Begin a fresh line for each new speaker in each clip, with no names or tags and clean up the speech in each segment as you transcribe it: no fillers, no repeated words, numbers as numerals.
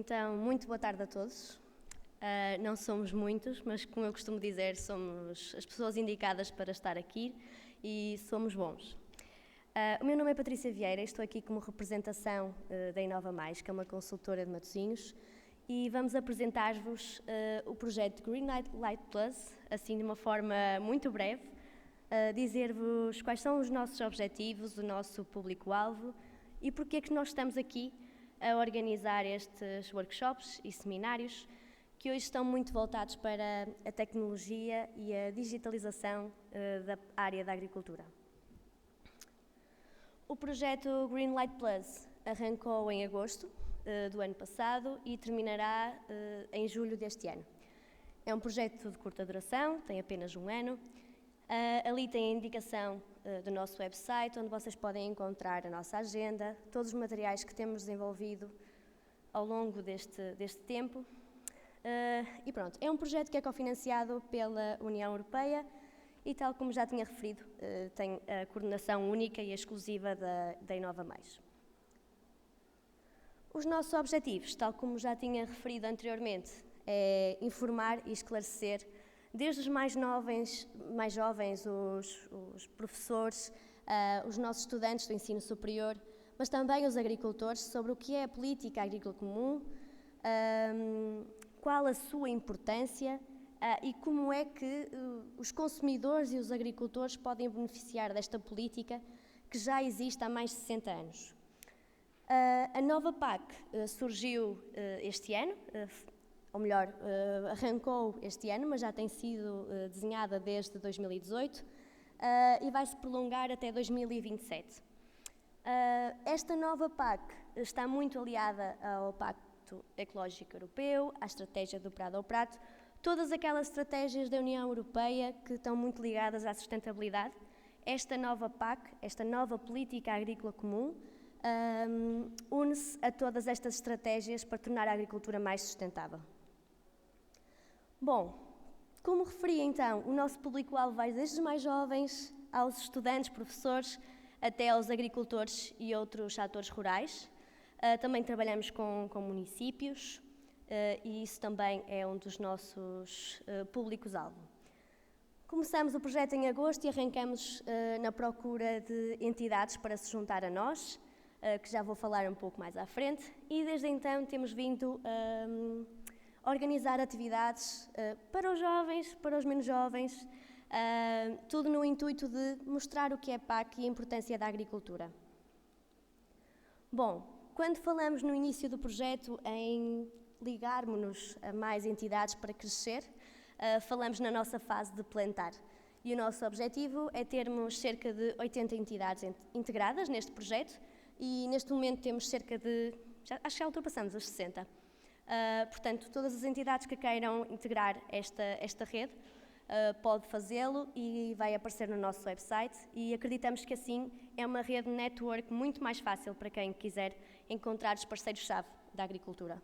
Então, muito boa tarde a todos. Não somos muitos, mas como eu costumo dizer, somos as pessoas indicadas para estar aqui e somos bons. O meu nome é Patrícia Vieira e estou aqui como representação da Inova Mais, que é uma consultora de Matosinhos, e vamos apresentar-vos o projeto Green Light Plus, assim de uma forma muito breve, dizer-vos quais são os nossos objetivos, o nosso público-alvo e porque é que nós estamos aqui a organizar estes workshops e seminários que hoje estão muito voltados para a tecnologia e a digitalização da área da agricultura. O projeto Green Light Plus arrancou em agosto do ano passado e terminará em julho deste ano. É um projeto de curta duração, tem apenas um ano. Ali tem a indicação do nosso website, onde vocês podem encontrar a nossa agenda, todos os materiais que temos desenvolvido ao longo deste tempo. E pronto, é um projeto que é cofinanciado pela União Europeia e, tal como já tinha referido, tem a coordenação única e exclusiva da Inova Mais. Os nossos objetivos, tal como já tinha referido anteriormente, é informar e esclarecer desde os mais jovens, os professores, os nossos estudantes do ensino superior, mas também os agricultores, sobre o que é a política agrícola comum, qual a sua importância e como é que os consumidores e os agricultores podem beneficiar desta política que já existe há mais de 60 anos. A nova PAC surgiu este ano, ou melhor, arrancou este ano, mas já tem sido desenhada desde 2018 e vai se prolongar até 2027. Esta nova PAC está muito aliada ao Pacto Ecológico Europeu, à estratégia do Prado ao Prato, todas aquelas estratégias da União Europeia que estão muito ligadas à sustentabilidade. Esta nova PAC, esta nova Política Agrícola Comum, une-se a todas estas estratégias para tornar a agricultura mais sustentável. Bom, como referi então, o nosso público-alvo vai desde os mais jovens aos estudantes, professores, até aos agricultores e outros atores rurais. Também trabalhamos com municípios e isso também é um dos nossos públicos-alvo. Começamos o projeto em agosto e arrancamos na procura de entidades para se juntar a nós, que já vou falar um pouco mais à frente, e desde então temos vindo a organizar atividades para os jovens, para os menos jovens, tudo no intuito de mostrar o que é PAC e a importância da agricultura. Bom, quando falamos no início do projeto em ligarmos-nos a mais entidades para crescer, falamos na nossa fase de plantar. E o nosso objetivo é termos cerca de 80 entidades integradas neste projeto e neste momento temos cerca de, acho que já ultrapassamos as 60. Portanto, todas as entidades que queiram integrar esta rede pode fazê-lo e vai aparecer no nosso website e acreditamos que assim é uma rede network muito mais fácil para quem quiser encontrar os parceiros-chave da agricultura.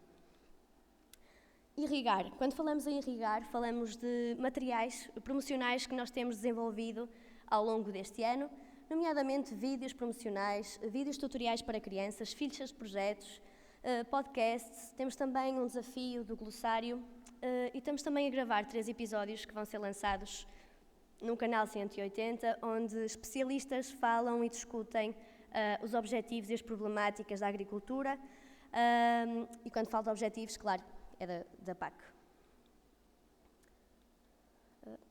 Irrigar. Quando falamos em irrigar, falamos de materiais promocionais que nós temos desenvolvido ao longo deste ano, nomeadamente vídeos promocionais, vídeos tutoriais para crianças, fichas de projetos, podcasts. Temos também um desafio do glossário e estamos também a gravar 3 episódios que vão ser lançados no canal 180, onde especialistas falam e discutem os objetivos e as problemáticas da agricultura e quando falo de objetivos, claro, é da PAC.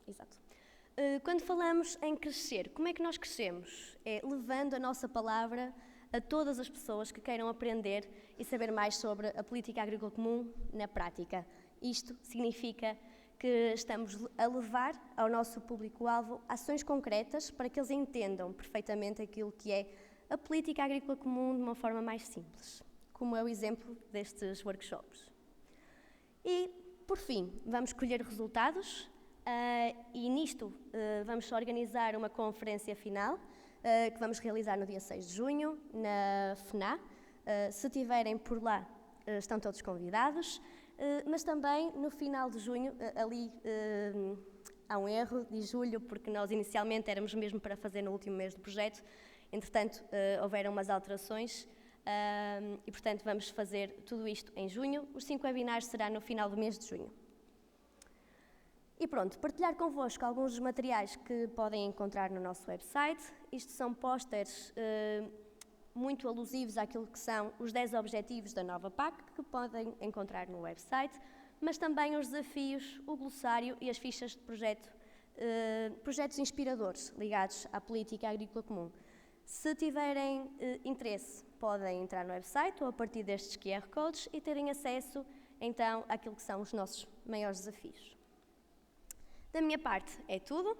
Exato. Quando falamos em crescer, como é que nós crescemos? É levando a nossa palavra a todas as pessoas que queiram aprender e saber mais sobre a política agrícola comum na prática. Isto significa que estamos a levar ao nosso público-alvo ações concretas para que eles entendam perfeitamente aquilo que é a política agrícola comum de uma forma mais simples, como é o exemplo destes workshops. E, por fim, vamos colher resultados e nisto vamos organizar uma conferência final que vamos realizar no dia 6 de junho, na FNA. Se estiverem por lá, estão todos convidados, mas também no final de junho, ali há um erro, de julho, porque nós inicialmente éramos mesmo para fazer no último mês do projeto, entretanto houveram umas alterações e, portanto, vamos fazer tudo isto em junho. Os 5 webinars será no final do mês de junho. E pronto, partilhar convosco alguns dos materiais que podem encontrar no nosso website. Isto são pósteres muito alusivos àquilo que são os 10 objetivos da nova PAC, que podem encontrar no website, mas também os desafios, o glossário e as fichas de projetos inspiradores ligados à política agrícola comum. Se tiverem interesse, podem entrar no website ou a partir destes QR Codes e terem acesso, então, àquilo que são os nossos maiores desafios. Da minha parte é tudo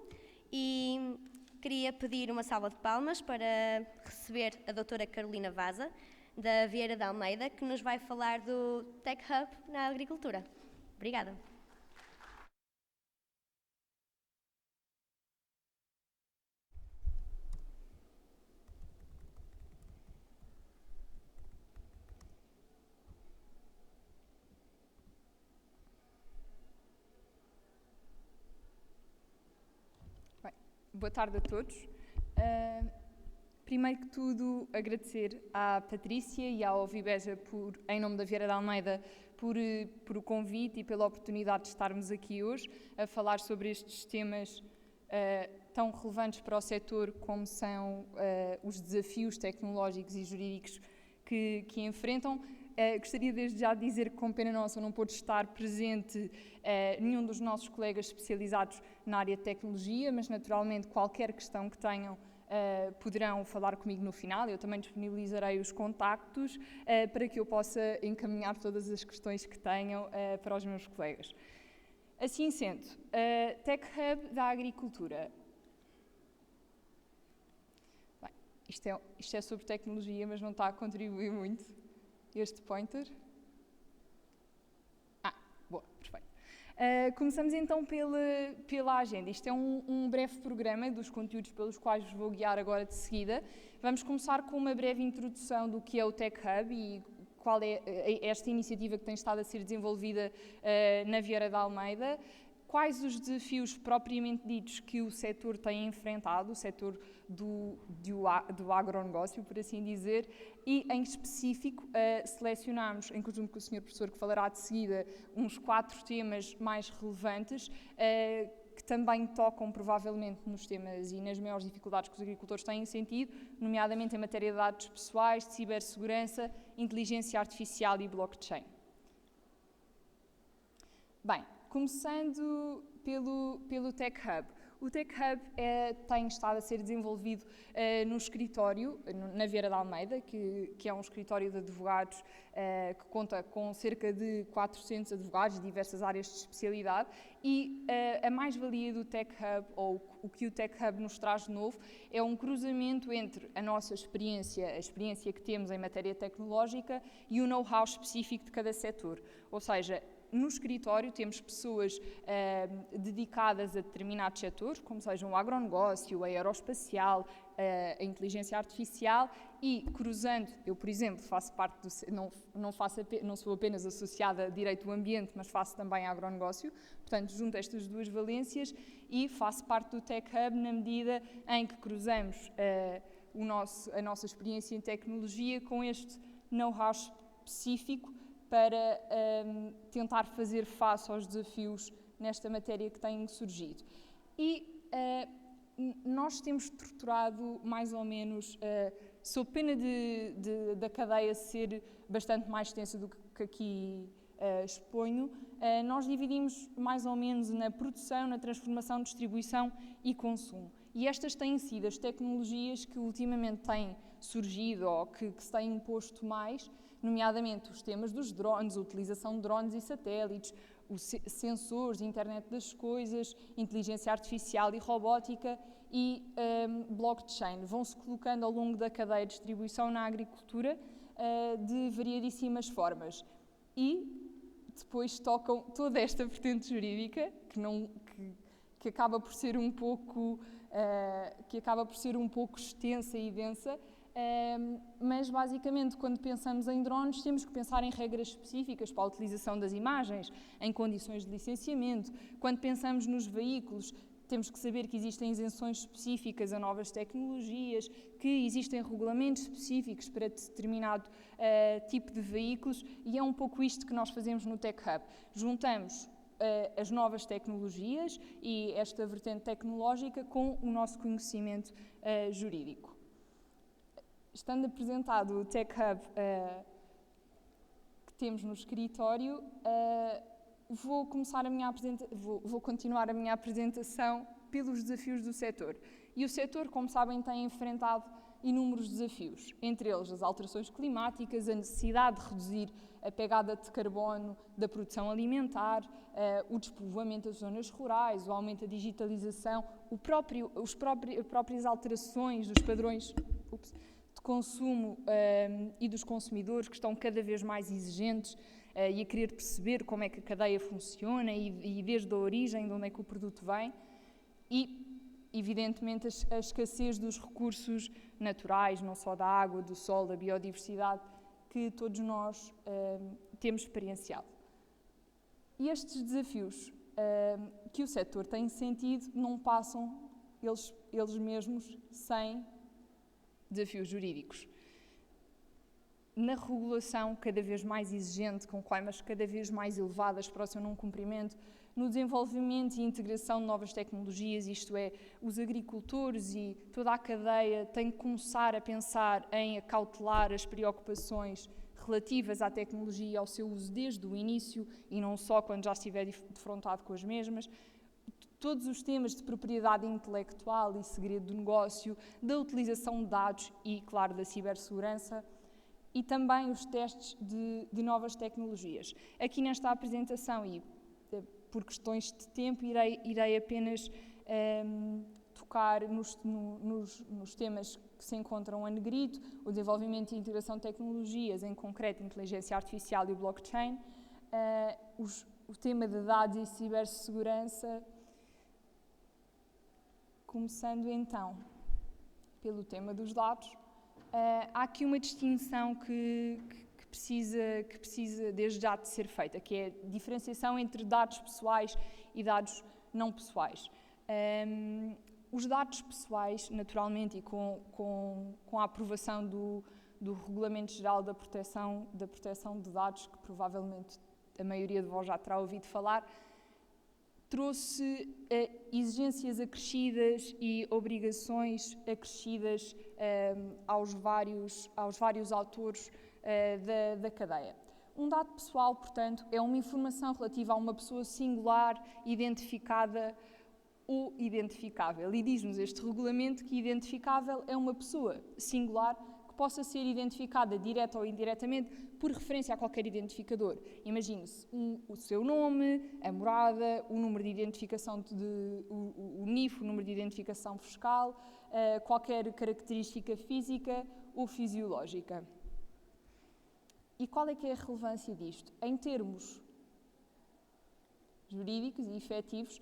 e queria pedir uma salva de palmas para receber a doutora Carolina Vaza, da Vieira de Almeida, que nos vai falar do Tech Hub na agricultura. Obrigada.
Boa tarde a todos. Primeiro que tudo, agradecer à Patrícia e ao Vibesa, em nome da Vieira de Almeida, por o convite e pela oportunidade de estarmos aqui hoje a falar sobre estes temas tão relevantes para o setor como são os desafios tecnológicos e jurídicos que enfrentam. Gostaria desde já de dizer que, com pena nossa, não pôde estar presente nenhum dos nossos colegas especializados na área de tecnologia, mas naturalmente qualquer questão que tenham poderão falar comigo no final. Eu também disponibilizarei os contactos para que eu possa encaminhar todas as questões que tenham para os meus colegas. Assim sendo, Tech Hub da Agricultura. Bem, isto é sobre tecnologia, mas não está a contribuir muito. Este pointer. Boa, perfeito. Começamos então pela agenda. Isto é um breve programa dos conteúdos pelos quais vos vou guiar agora de seguida. Vamos começar com uma breve introdução do que é o Tech Hub e qual é esta iniciativa que tem estado a ser desenvolvida na Vieira de Almeida. Quais os desafios propriamente ditos que o setor tem enfrentado, o setor do agronegócio, por assim dizer, e em específico selecionámos, em conjunto com o Sr. Professor que falará de seguida, uns 4 temas mais relevantes que também tocam provavelmente nos temas e nas maiores dificuldades que os agricultores têm sentido, nomeadamente em matéria de dados pessoais, de cibersegurança, inteligência artificial e blockchain. Bem, começando pelo Tech Hub. O Tech Hub tem estado a ser desenvolvido no escritório, na Vieira de Almeida, que é um escritório de advogados que conta com cerca de 400 advogados de diversas áreas de especialidade e a mais-valia do Tech Hub, ou o que o Tech Hub nos traz de novo, é um cruzamento entre a nossa experiência, a experiência que temos em matéria tecnológica e o know-how específico de cada setor. Ou seja, no escritório temos pessoas dedicadas a determinados setores, como sejam o agronegócio, a aeroespacial, a inteligência artificial e, cruzando, eu, por exemplo, faço parte não sou apenas associada a direito do ambiente, mas faço também agronegócio, portanto, junto estas duas valências e faço parte do Tech Hub na medida em que cruzamos a nossa experiência em tecnologia com este know-how específico para tentar fazer face aos desafios nesta matéria que têm surgido. E nós temos estruturado mais ou menos, sob pena da cadeia ser bastante mais extensa do que aqui exponho, nós dividimos mais ou menos na produção, na transformação, distribuição e consumo. E estas têm sido as tecnologias que ultimamente têm surgido ou que se têm imposto mais, nomeadamente os temas dos drones, a utilização de drones e satélites, os sensores, internet das coisas, inteligência artificial e robótica e blockchain. Vão-se colocando ao longo da cadeia de distribuição na agricultura de variadíssimas formas. E depois tocam toda esta vertente jurídica, que acaba por ser um pouco extensa e densa, mas basicamente quando pensamos em drones temos que pensar em regras específicas para a utilização das imagens, em condições de licenciamento. Quando pensamos nos veículos, temos que saber que existem isenções específicas a novas tecnologias, que existem regulamentos específicos para determinado tipo de veículos, e é um pouco isto que nós fazemos no Tech Hub. Juntamos as novas tecnologias e esta vertente tecnológica com o nosso conhecimento jurídico. Estando apresentado o Tech Hub que temos no escritório, vou continuar a minha apresentação pelos desafios do setor. E o setor, como sabem, tem enfrentado inúmeros desafios, entre eles as alterações climáticas, a necessidade de reduzir a pegada de carbono da produção alimentar, o despovoamento das zonas rurais, o aumento da digitalização, as próprias alterações dos padrões de consumo e dos consumidores, que estão cada vez mais exigentes e a querer perceber como é que a cadeia funciona e desde a origem, de onde é que o produto vem, e, evidentemente, a escassez dos recursos naturais, não só da água, do sol, da biodiversidade, que todos nós temos experienciado. E estes desafios que o setor tem sentido não passam, eles mesmos, sem desafios jurídicos. Na regulação cada vez mais exigente, com coimas cada vez mais elevadas para o seu não cumprimento, no desenvolvimento e integração de novas tecnologias, isto é, os agricultores e toda a cadeia têm que começar a pensar em acautelar as preocupações relativas à tecnologia e ao seu uso desde o início e não só quando já estiver defrontado com as mesmas. Todos os temas de propriedade intelectual e segredo do negócio, da utilização de dados e, claro, da cibersegurança, e também os testes de novas tecnologias. Aqui nesta apresentação, e por questões de tempo, irei apenas tocar nos temas que se encontram a negrito, o desenvolvimento e integração de tecnologias, em concreto inteligência artificial e blockchain, o tema de dados e cibersegurança, começando então pelo tema dos dados. Há aqui uma distinção que precisa desde já de ser feita, que é a diferenciação entre dados pessoais e dados não pessoais. Os dados pessoais, naturalmente, e com a aprovação do Regulamento Geral da Proteção de Dados, que provavelmente a maioria de vós já terá ouvido falar, trouxe exigências acrescidas e obrigações acrescidas aos vários autores da cadeia. Um dado pessoal, portanto, é uma informação relativa a uma pessoa singular, identificada ou identificável. E diz-nos este regulamento que identificável é uma pessoa singular que possa ser identificada direta ou indiretamente por referência a qualquer identificador. Imagine-se o seu nome, a morada, o número de identificação, o NIF, o número de identificação fiscal, qualquer característica física ou fisiológica. E qual é que é a relevância disto? Em termos jurídicos e efetivos,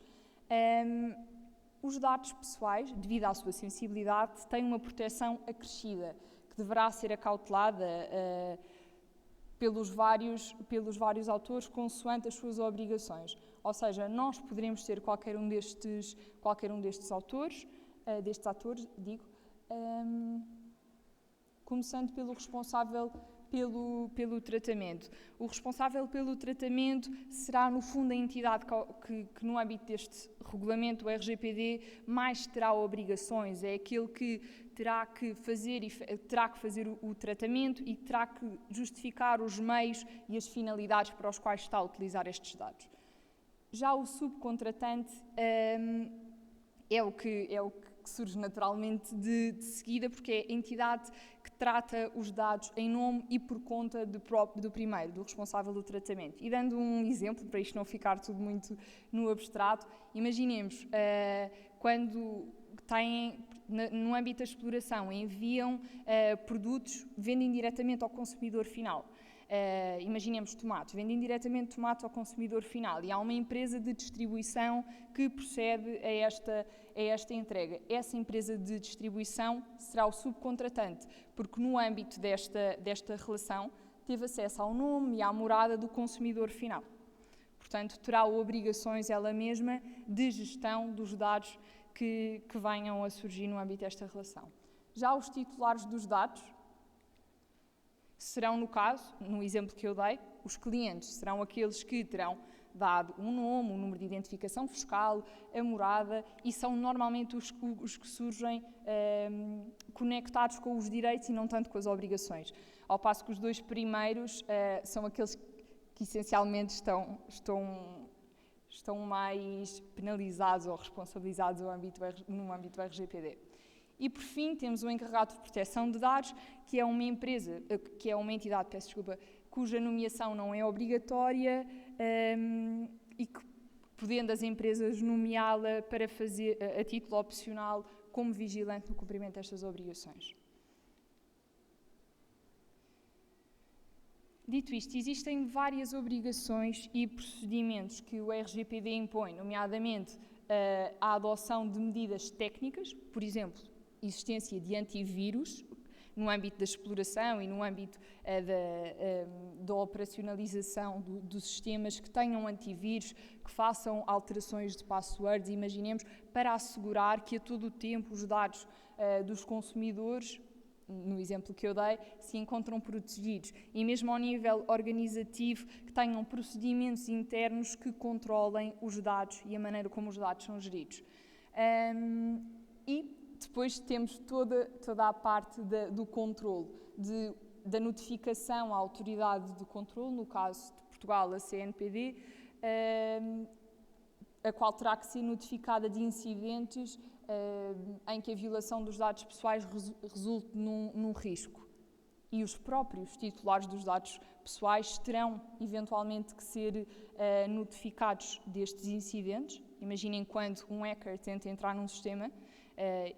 os dados pessoais, devido à sua sensibilidade, têm uma proteção acrescida, que deverá ser acautelada pelos vários autores consoante as suas obrigações. Ou seja, nós poderemos ser qualquer um destes atores, começando pelo responsável pelo tratamento. O responsável pelo tratamento será, no fundo, a entidade que no âmbito deste regulamento, o RGPD, mais terá obrigações. É aquele que terá que fazer o tratamento e terá que justificar os meios e as finalidades para os quais está a utilizar estes dados. Já o subcontratante é o que surge naturalmente de seguida, porque é a entidade que trata os dados em nome e por conta do primeiro, do responsável do tratamento. E dando um exemplo, para isto não ficar tudo muito no abstrato, imaginemos quando no âmbito da exploração, enviam produtos, vendem diretamente ao consumidor final. Imaginemos tomates, vendem diretamente tomates ao consumidor final e há uma empresa de distribuição que procede a esta entrega. Essa empresa de distribuição será o subcontratante, porque no âmbito desta relação teve acesso ao nome e à morada do consumidor final. portanto, terá obrigações ela mesma de gestão dos dados que venham a surgir no âmbito desta relação. Já os titulares dos dados serão, no caso, no exemplo que eu dei, os clientes serão aqueles que terão dado um nome, um número de identificação fiscal, a morada, e são normalmente os que surgem conectados com os direitos e não tanto com as obrigações. Ao passo que os dois primeiros são aqueles que essencialmente estão mais penalizados ou responsabilizados no âmbito do RGPD. E, por fim, temos o encarregado de proteção de dados, que é uma entidade, cuja nomeação não é obrigatória e que, podendo as empresas nomeá-la para fazer a título opcional como vigilante no cumprimento destas obrigações. Dito isto, existem várias obrigações e procedimentos que o RGPD impõe, nomeadamente a adoção de medidas técnicas, por exemplo, existência de antivírus, no âmbito da exploração e no âmbito da operacionalização dos sistemas que tenham antivírus, que façam alterações de passwords, imaginemos, para assegurar que a todo o tempo os dados dos consumidores, no exemplo que eu dei, se encontram protegidos. E mesmo ao nível organizativo, que tenham procedimentos internos que controlem os dados e a maneira como os dados são geridos. E depois temos toda a parte do controle, da notificação à autoridade de controle, no caso de Portugal, a CNPD, a qual terá que ser notificada de incidentes em que a violação dos dados pessoais resulte num risco. E os próprios titulares dos dados pessoais terão, eventualmente, que ser notificados destes incidentes. Imaginem quando um hacker tenta entrar num sistema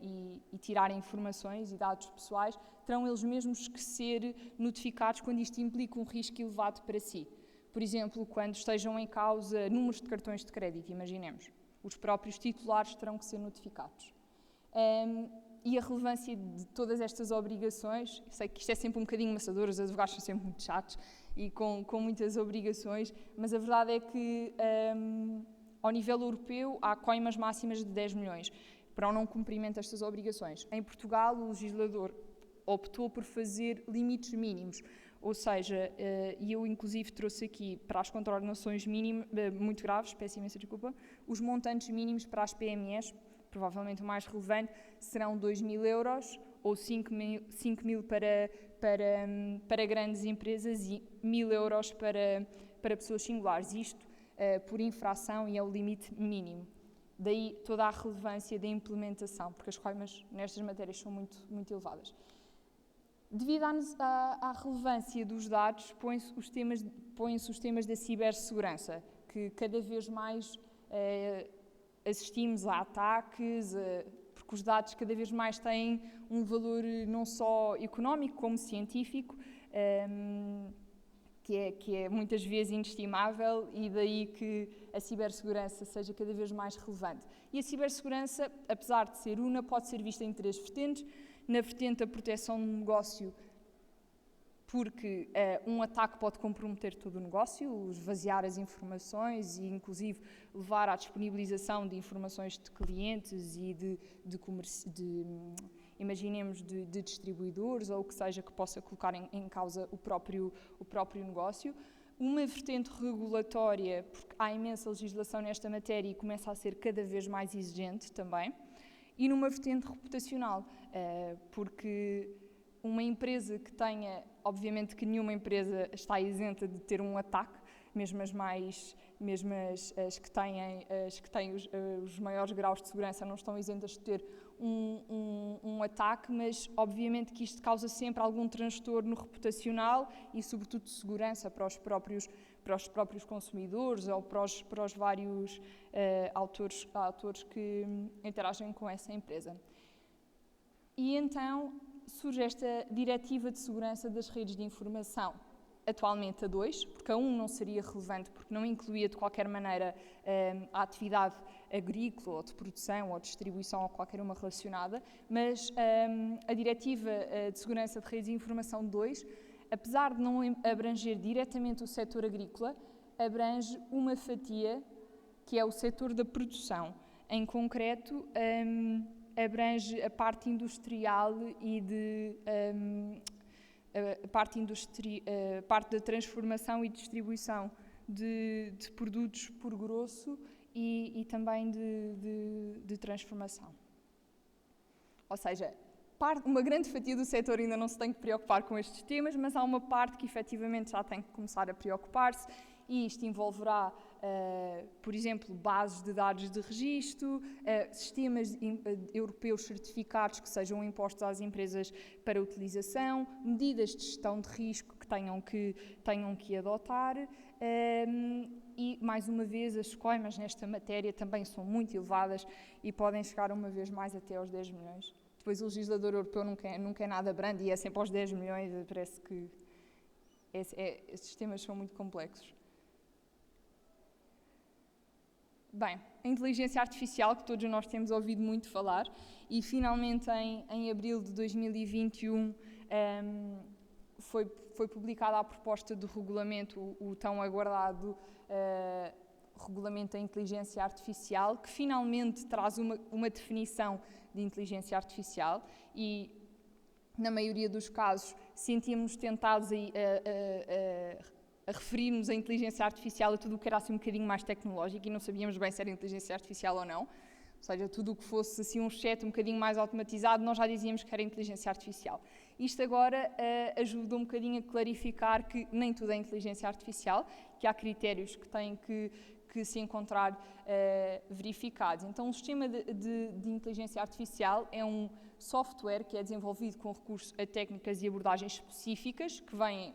e tirar informações e dados pessoais, terão eles mesmos que ser notificados quando isto implica um risco elevado para si. Por exemplo, quando estejam em causa números de cartões de crédito, imaginemos. Os próprios titulares terão que ser notificados. E a relevância de todas estas obrigações, sei que isto é sempre um bocadinho maçador, os advogados são sempre muito chatos e com muitas obrigações, mas a verdade é que ao nível europeu há coimas máximas de 10 milhões para o não cumprimento destas obrigações. Em Portugal, o legislador optou por fazer limites mínimos, ou seja, e eu inclusive trouxe aqui para as contraordenações mínimas, muito graves, peço imensa desculpa, os montantes mínimos para as PMEs, provavelmente o mais relevante, serão 2.000 euros ou 5.000 para grandes empresas e 1.000 euros para pessoas singulares. Isto por infração e é o limite mínimo. Daí toda a relevância da implementação, porque as coimas nestas matérias são muito elevadas. Devido à relevância dos dados, põe-se os temas da cibersegurança, que cada vez mais assistimos a ataques, porque os dados cada vez mais têm um valor não só económico como científico, que é muitas vezes inestimável, e daí que a cibersegurança seja cada vez mais relevante. E a cibersegurança, apesar de ser pode ser vista em 3 vertentes. Na vertente da proteção do negócio, porque um ataque pode comprometer todo o negócio, esvaziar as informações e, inclusive, levar à disponibilização de informações de clientes e imaginemos, de distribuidores ou o que seja que possa colocar em causa o próprio negócio. Uma vertente regulatória, porque há imensa legislação nesta matéria e começa a ser cada vez mais exigente também. E numa vertente reputacional, porque uma empresa que tenha, obviamente que nenhuma empresa está isenta de ter um ataque, mesmo as que têm os maiores graus de segurança não estão isentas de ter um ataque, mas obviamente que isto causa sempre algum transtorno reputacional e sobretudo de segurança para os próprios consumidores ou para os vários autores que interagem com essa empresa. E então surge esta Diretiva de Segurança das Redes de Informação, atualmente a 2, porque a 1 não seria relevante, porque não incluía de qualquer maneira a atividade agrícola ou de produção ou distribuição ou qualquer uma relacionada, mas a Diretiva de Segurança de Redes de Informação 2, apesar de não abranger diretamente o setor agrícola, abrange uma fatia que é o setor da produção. Em concreto, abrange a parte industrial e a parte da transformação e distribuição de produtos por grosso e também de transformação. Ou seja, uma grande fatia do setor ainda não se tem que preocupar com estes temas, mas há uma parte que efetivamente já tem que começar a preocupar-se, e isto envolverá, por exemplo, bases de dados de registro, sistemas europeus certificados que sejam impostos às empresas para utilização, medidas de gestão de risco que tenham que adotar, e, mais uma vez, as coimas nesta matéria também são muito elevadas e podem chegar uma vez mais até aos 10 milhões. Depois o legislador europeu nunca é nada brando e é sempre aos 10 milhões, parece que estes temas são muito complexos. Bem, a inteligência artificial, que todos nós temos ouvido muito falar, e finalmente em abril de 2021 foi publicada a proposta do regulamento, o tão aguardado regulamento da inteligência artificial, que finalmente traz uma definição de inteligência artificial, e na maioria dos casos sentíamos tentados a referir-nos à inteligência artificial a tudo o que era assim um bocadinho mais tecnológico e não sabíamos bem se era inteligência artificial ou não. Ou seja, tudo o que fosse assim um chat um bocadinho mais automatizado, nós já dizíamos que era inteligência artificial. Isto agora ajuda um bocadinho a clarificar que nem tudo é inteligência artificial, que há critérios que têm que se encontrar verificados. Então, o sistema de inteligência artificial é um software que é desenvolvido com recurso a técnicas e abordagens específicas, que vêm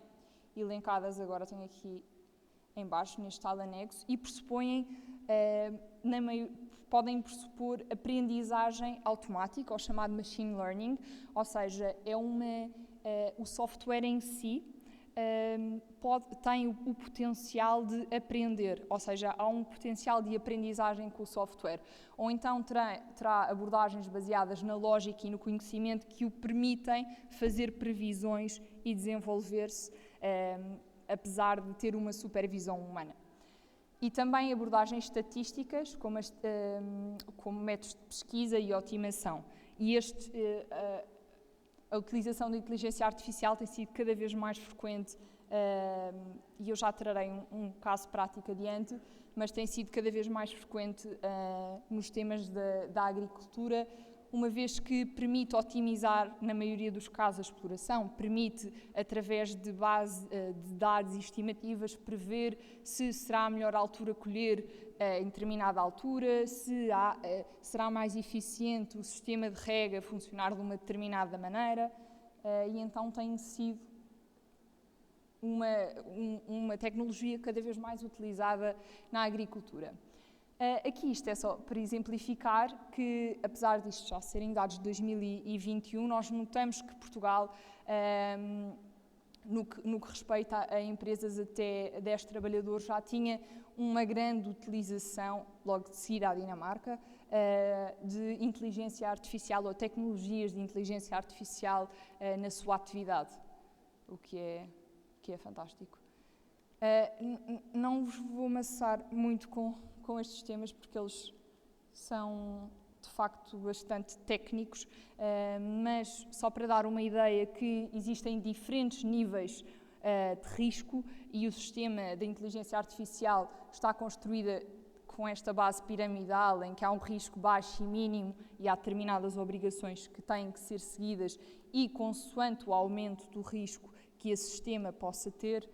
elencadas agora, tenho aqui em baixo, neste tal anexo, e podem pressupor aprendizagem automática, ou chamado machine learning, ou seja, o software em si tem o potencial de aprender, ou seja, há um potencial de aprendizagem com o software. Ou então terá abordagens baseadas na lógica e no conhecimento que o permitem fazer previsões e desenvolver-se, apesar de ter uma supervisão humana. E também abordagens estatísticas, como métodos de pesquisa e otimização. E a utilização da inteligência artificial tem sido cada vez mais frequente, e eu já trarei um caso prático adiante, mas tem sido cada vez mais frequente nos temas da agricultura, uma vez que permite otimizar, na maioria dos casos, a exploração, permite, através de base de dados e estimativas, prever se será a melhor altura colher em determinada altura, se será mais eficiente o sistema de rega funcionar de uma determinada maneira, e então tem sido uma tecnologia cada vez mais utilizada na agricultura. Aqui isto é só para exemplificar que, apesar disto já serem dados de 2021, nós notamos que Portugal, no que respeita a empresas até 10 trabalhadores, já tinha uma grande utilização, logo de seguida à Dinamarca, de inteligência artificial ou tecnologias de inteligência artificial na sua atividade, o que é fantástico. Não vos vou amassar muito com estes temas, porque eles são, de facto, bastante técnicos, mas só para dar uma ideia que existem diferentes níveis de risco e o sistema da inteligência artificial está construída com esta base piramidal, em que há um risco baixo e mínimo e há determinadas obrigações que têm que ser seguidas e, consoante o aumento do risco que esse sistema possa ter,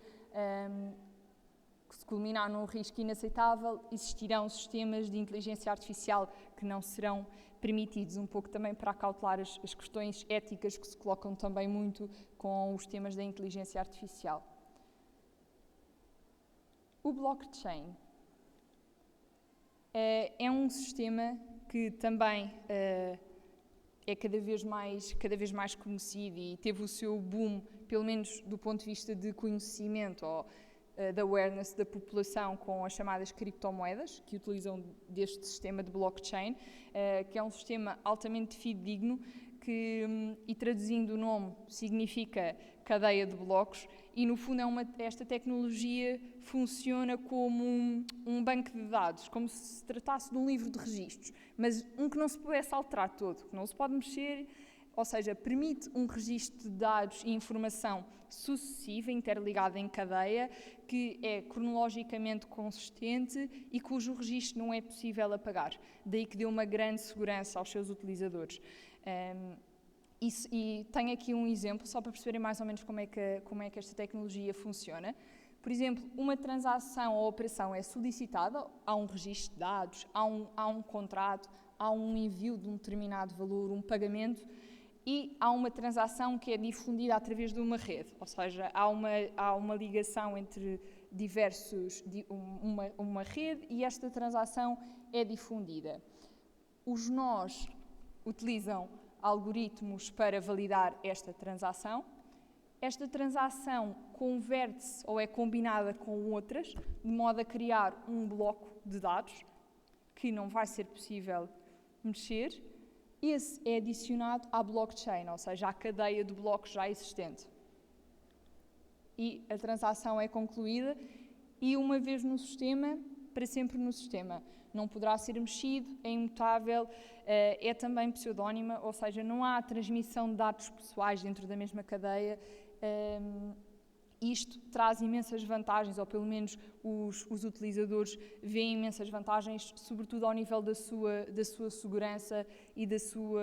se culminar num risco inaceitável, existirão sistemas de inteligência artificial que não serão permitidos, um pouco também para acautelar as questões éticas que se colocam também muito com os temas da inteligência artificial. O blockchain é um sistema que também é cada vez mais conhecido e teve o seu boom, pelo menos do ponto de vista de conhecimento ou da awareness da população, com as chamadas criptomoedas, que utilizam deste sistema de blockchain, que é um sistema altamente fidedigno, e traduzindo o nome, significa cadeia de blocos, e no fundo esta tecnologia funciona como um banco de dados, como se se tratasse de um livro de registros, mas um que não se pudesse alterar todo, que não se pode mexer, ou seja, permite um registro de dados e informação sucessiva, interligada em cadeia, que é cronologicamente consistente e cujo registro não é possível apagar. Daí que deu uma grande segurança aos seus utilizadores. E tenho aqui um exemplo, só para perceberem mais ou menos como é que esta tecnologia funciona. Por exemplo, uma transação ou operação é solicitada, há um registro de dados, há um contrato, há um envio de um determinado valor, um pagamento, e há uma transação que é difundida através de uma rede, ou seja, há uma ligação entre uma rede, e esta transação é difundida. Os nós utilizam algoritmos para validar esta transação. Esta transação converte-se ou é combinada com outras, de modo a criar um bloco de dados que não vai ser possível mexer. Esse é adicionado à blockchain, ou seja, à cadeia de blocos já existente. E a transação é concluída e, uma vez no sistema, para sempre no sistema. Não poderá ser mexido, é imutável, é também pseudónima, ou seja, não há transmissão de dados pessoais dentro da mesma cadeia. Isto traz imensas vantagens, ou pelo menos os utilizadores veem imensas vantagens, sobretudo ao nível da sua segurança e da sua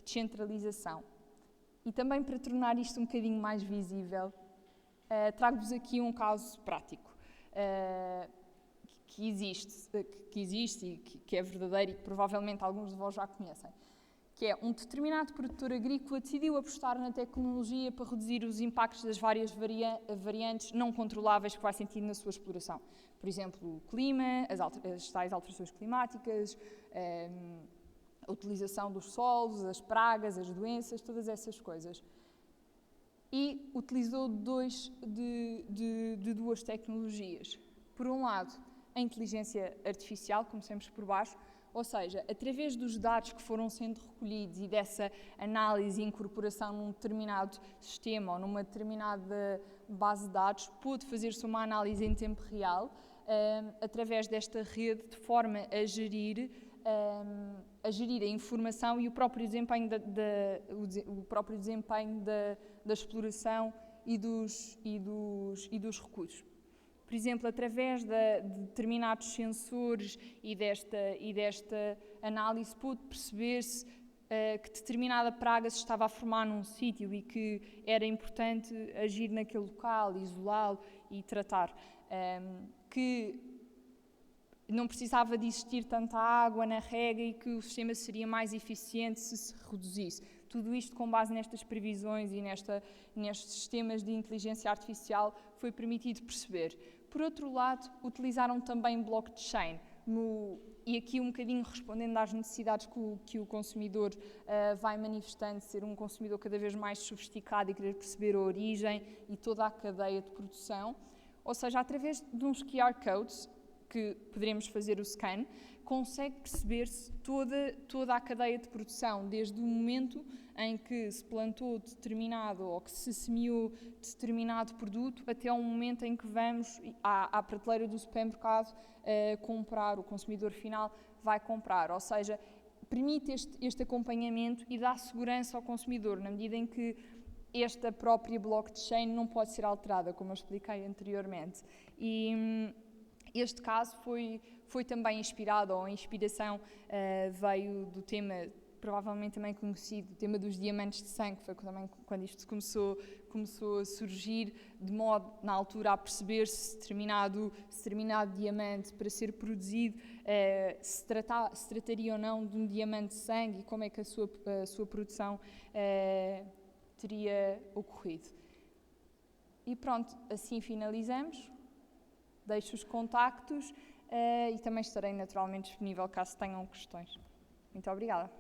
descentralização. E também para tornar isto um bocadinho mais visível, trago-vos aqui um caso prático que existe e que é verdadeiro e que provavelmente alguns de vós já conhecem, que é um determinado produtor agrícola decidiu apostar na tecnologia para reduzir os impactos das várias variantes não controláveis que vai sentir na sua exploração. Por exemplo, o clima, as tais alterações climáticas, a utilização dos solos, as pragas, as doenças, todas essas coisas. E utilizou de duas tecnologias. Por um lado, a inteligência artificial, comecemos por baixo, ou seja, através dos dados que foram sendo recolhidos e dessa análise e incorporação num determinado sistema ou numa determinada base de dados, pôde fazer-se uma análise em tempo real, através desta rede, de forma a gerir a informação e o próprio desempenho da exploração e dos recursos. Por exemplo, através de determinados sensores e desta análise, pôde perceber-se que determinada praga se estava a formar num sítio e que era importante agir naquele local, isolá-lo e tratar. Que não precisava de existir tanta água na rega e que o sistema seria mais eficiente se reduzisse. Tudo isto com base nestas previsões e nestes sistemas de inteligência artificial foi permitido perceber. Por outro lado, utilizaram também blockchain, e aqui um bocadinho respondendo às necessidades que o consumidor vai manifestando, ser um consumidor cada vez mais sofisticado e querer perceber a origem e toda a cadeia de produção. Ou seja, através de uns QR codes, que poderemos fazer o scan, consegue perceber-se toda a cadeia de produção, desde o momento em que se plantou determinado ou que se semeou determinado produto, até ao momento em que vamos à prateleira do supermercado comprar, o consumidor final vai comprar. Ou seja, permite este acompanhamento e dá segurança ao consumidor, na medida em que esta própria blockchain não pode ser alterada, como eu expliquei anteriormente. E este caso foi também inspirado, ou a inspiração veio do tema, provavelmente também conhecido, o tema dos diamantes de sangue, foi também quando isto começou a surgir, de modo, na altura, a perceber-se determinado diamante para ser produzido, se trataria ou não de um diamante de sangue e como é que a sua produção teria ocorrido. E pronto, assim finalizamos. Deixo os contactos e também estarei naturalmente disponível caso tenham questões. Muito obrigada.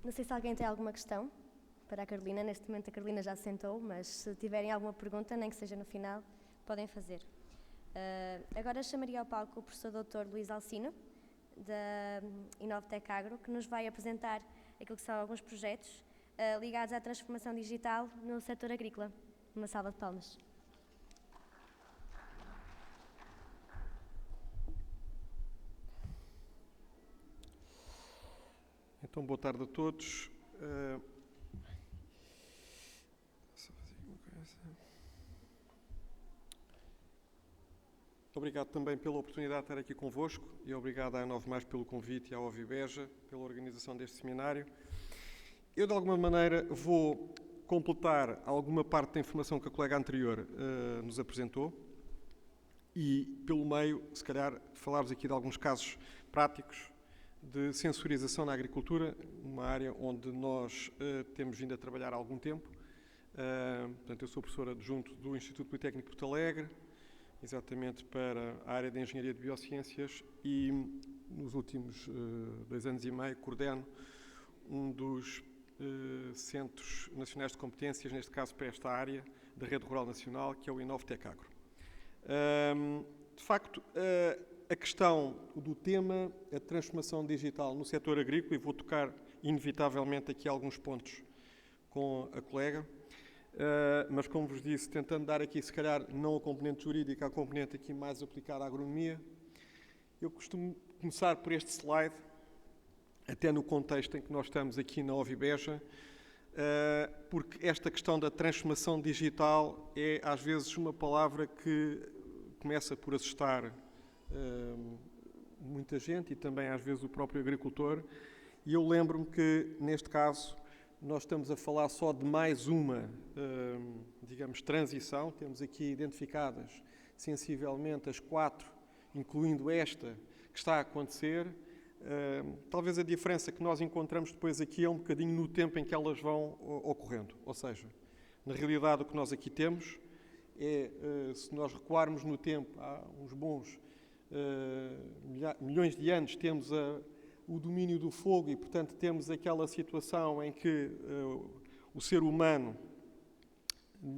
Não sei se alguém tem alguma questão para a Carolina. Neste momento a Carolina já se sentou, mas se tiverem alguma pergunta, nem que seja no final, podem fazer. Agora chamaria ao palco o professor Dr. Luís Alcino, da Inovtec Agro, que nos vai apresentar aquilo que são alguns projetos ligados à transformação digital no setor agrícola. Uma salva de palmas.
Então, boa tarde a todos. Obrigado também pela oportunidade de estar aqui convosco e obrigado à 9+, pelo convite e à Ovibeja pela organização deste seminário. Eu, de alguma maneira, vou completar alguma parte da informação que a colega anterior nos apresentou e, pelo meio, se calhar, falar-vos aqui de alguns casos práticos de sensorização na agricultura, uma área onde nós temos vindo a trabalhar há algum tempo. Portanto, eu sou professor adjunto do Instituto Politécnico de Porto Alegre, exatamente para a área de Engenharia de Biociências, e nos últimos 2 anos e meio coordeno um dos Centros Nacionais de Competências, neste caso para esta área da Rede Rural Nacional, que é o Inovtec Agro. De facto, a questão do tema, a transformação digital no setor agrícola, e vou tocar inevitavelmente aqui alguns pontos com a colega, mas como vos disse, tentando dar aqui se calhar não a componente jurídica, a componente aqui mais aplicada à agronomia. Eu costumo começar por este slide, até no contexto em que nós estamos aqui na Ovibeja, porque esta questão da transformação digital é às vezes uma palavra que começa por assustar muita gente e também às vezes o próprio agricultor, e eu lembro-me que neste caso nós estamos a falar só de mais uma, digamos, transição. Temos aqui identificadas sensivelmente as 4, incluindo esta que está a acontecer. Talvez a diferença que nós encontramos depois aqui é um bocadinho no tempo em que elas vão ocorrendo. Ou seja, na realidade o que nós aqui temos é, se nós recuarmos no tempo, há uns bons milhões de anos, temos o domínio do fogo e, portanto, temos aquela situação em que o ser humano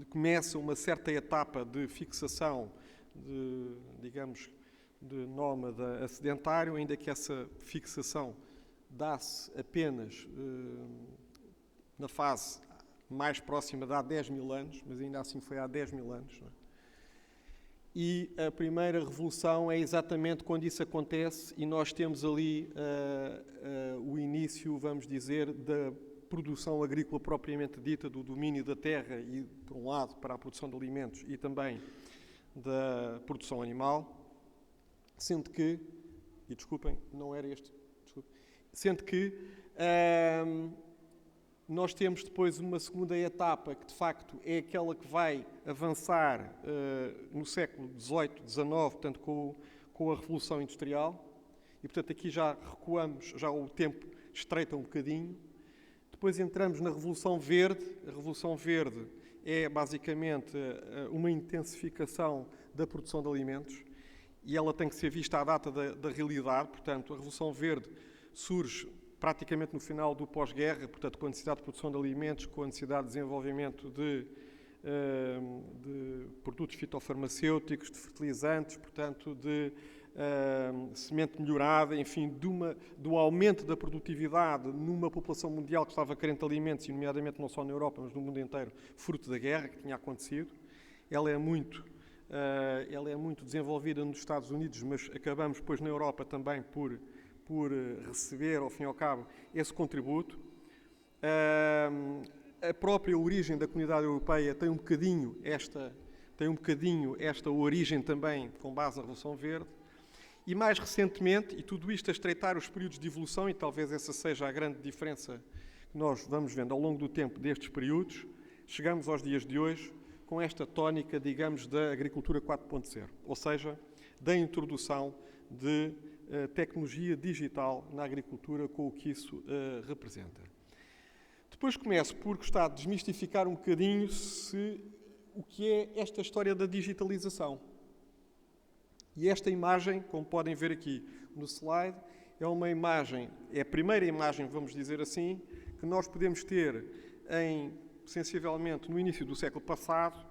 começa uma certa etapa de fixação, digamos, de nómada a sedentário, ainda que essa fixação dá-se apenas na fase mais próxima de há 10.000 anos, mas ainda assim foi há 10.000 anos, não é? E a primeira revolução é exatamente quando isso acontece e nós temos ali o início, vamos dizer, da produção agrícola propriamente dita, do domínio da terra e, por um lado, para a produção de alimentos e também da produção animal, sendo que, e desculpem, não era este, sendo que nós temos depois uma segunda etapa que, de facto, é aquela que vai avançar no século XVIII, XIX, portanto, com a Revolução Industrial. E, portanto, aqui já recuamos, já o tempo estreita um bocadinho. Depois entramos na Revolução Verde. A Revolução Verde é, basicamente, uma intensificação da produção de alimentos. E ela tem que ser vista à data da realidade. Portanto, a Revolução Verde surge praticamente no final do pós-guerra, portanto, com a necessidade de produção de alimentos, com a necessidade de desenvolvimento de produtos fitofarmacêuticos, de fertilizantes, portanto, de semente melhorada, enfim, do aumento da produtividade numa população mundial que estava carente de alimentos, e nomeadamente não só na Europa, mas no mundo inteiro, fruto da guerra que tinha acontecido. Ela é muito desenvolvida nos Estados Unidos, mas acabamos depois na Europa também por receber, ao fim e ao cabo, esse contributo. A própria origem da Comunidade Europeia tem um bocadinho esta origem também com base na Revolução Verde. E mais recentemente, e tudo isto a estreitar os períodos de evolução, e talvez essa seja a grande diferença que nós vamos vendo ao longo do tempo destes períodos, chegamos aos dias de hoje com esta tónica, digamos, da agricultura 4.0, ou seja, da introdução de tecnologia digital na agricultura, com o que isso representa. Depois começo por gostar de desmistificar um bocadinho o que é esta história da digitalização. E esta imagem, como podem ver aqui no slide, é uma imagem, é a primeira imagem, vamos dizer assim, que nós podemos ter sensivelmente no início do século passado,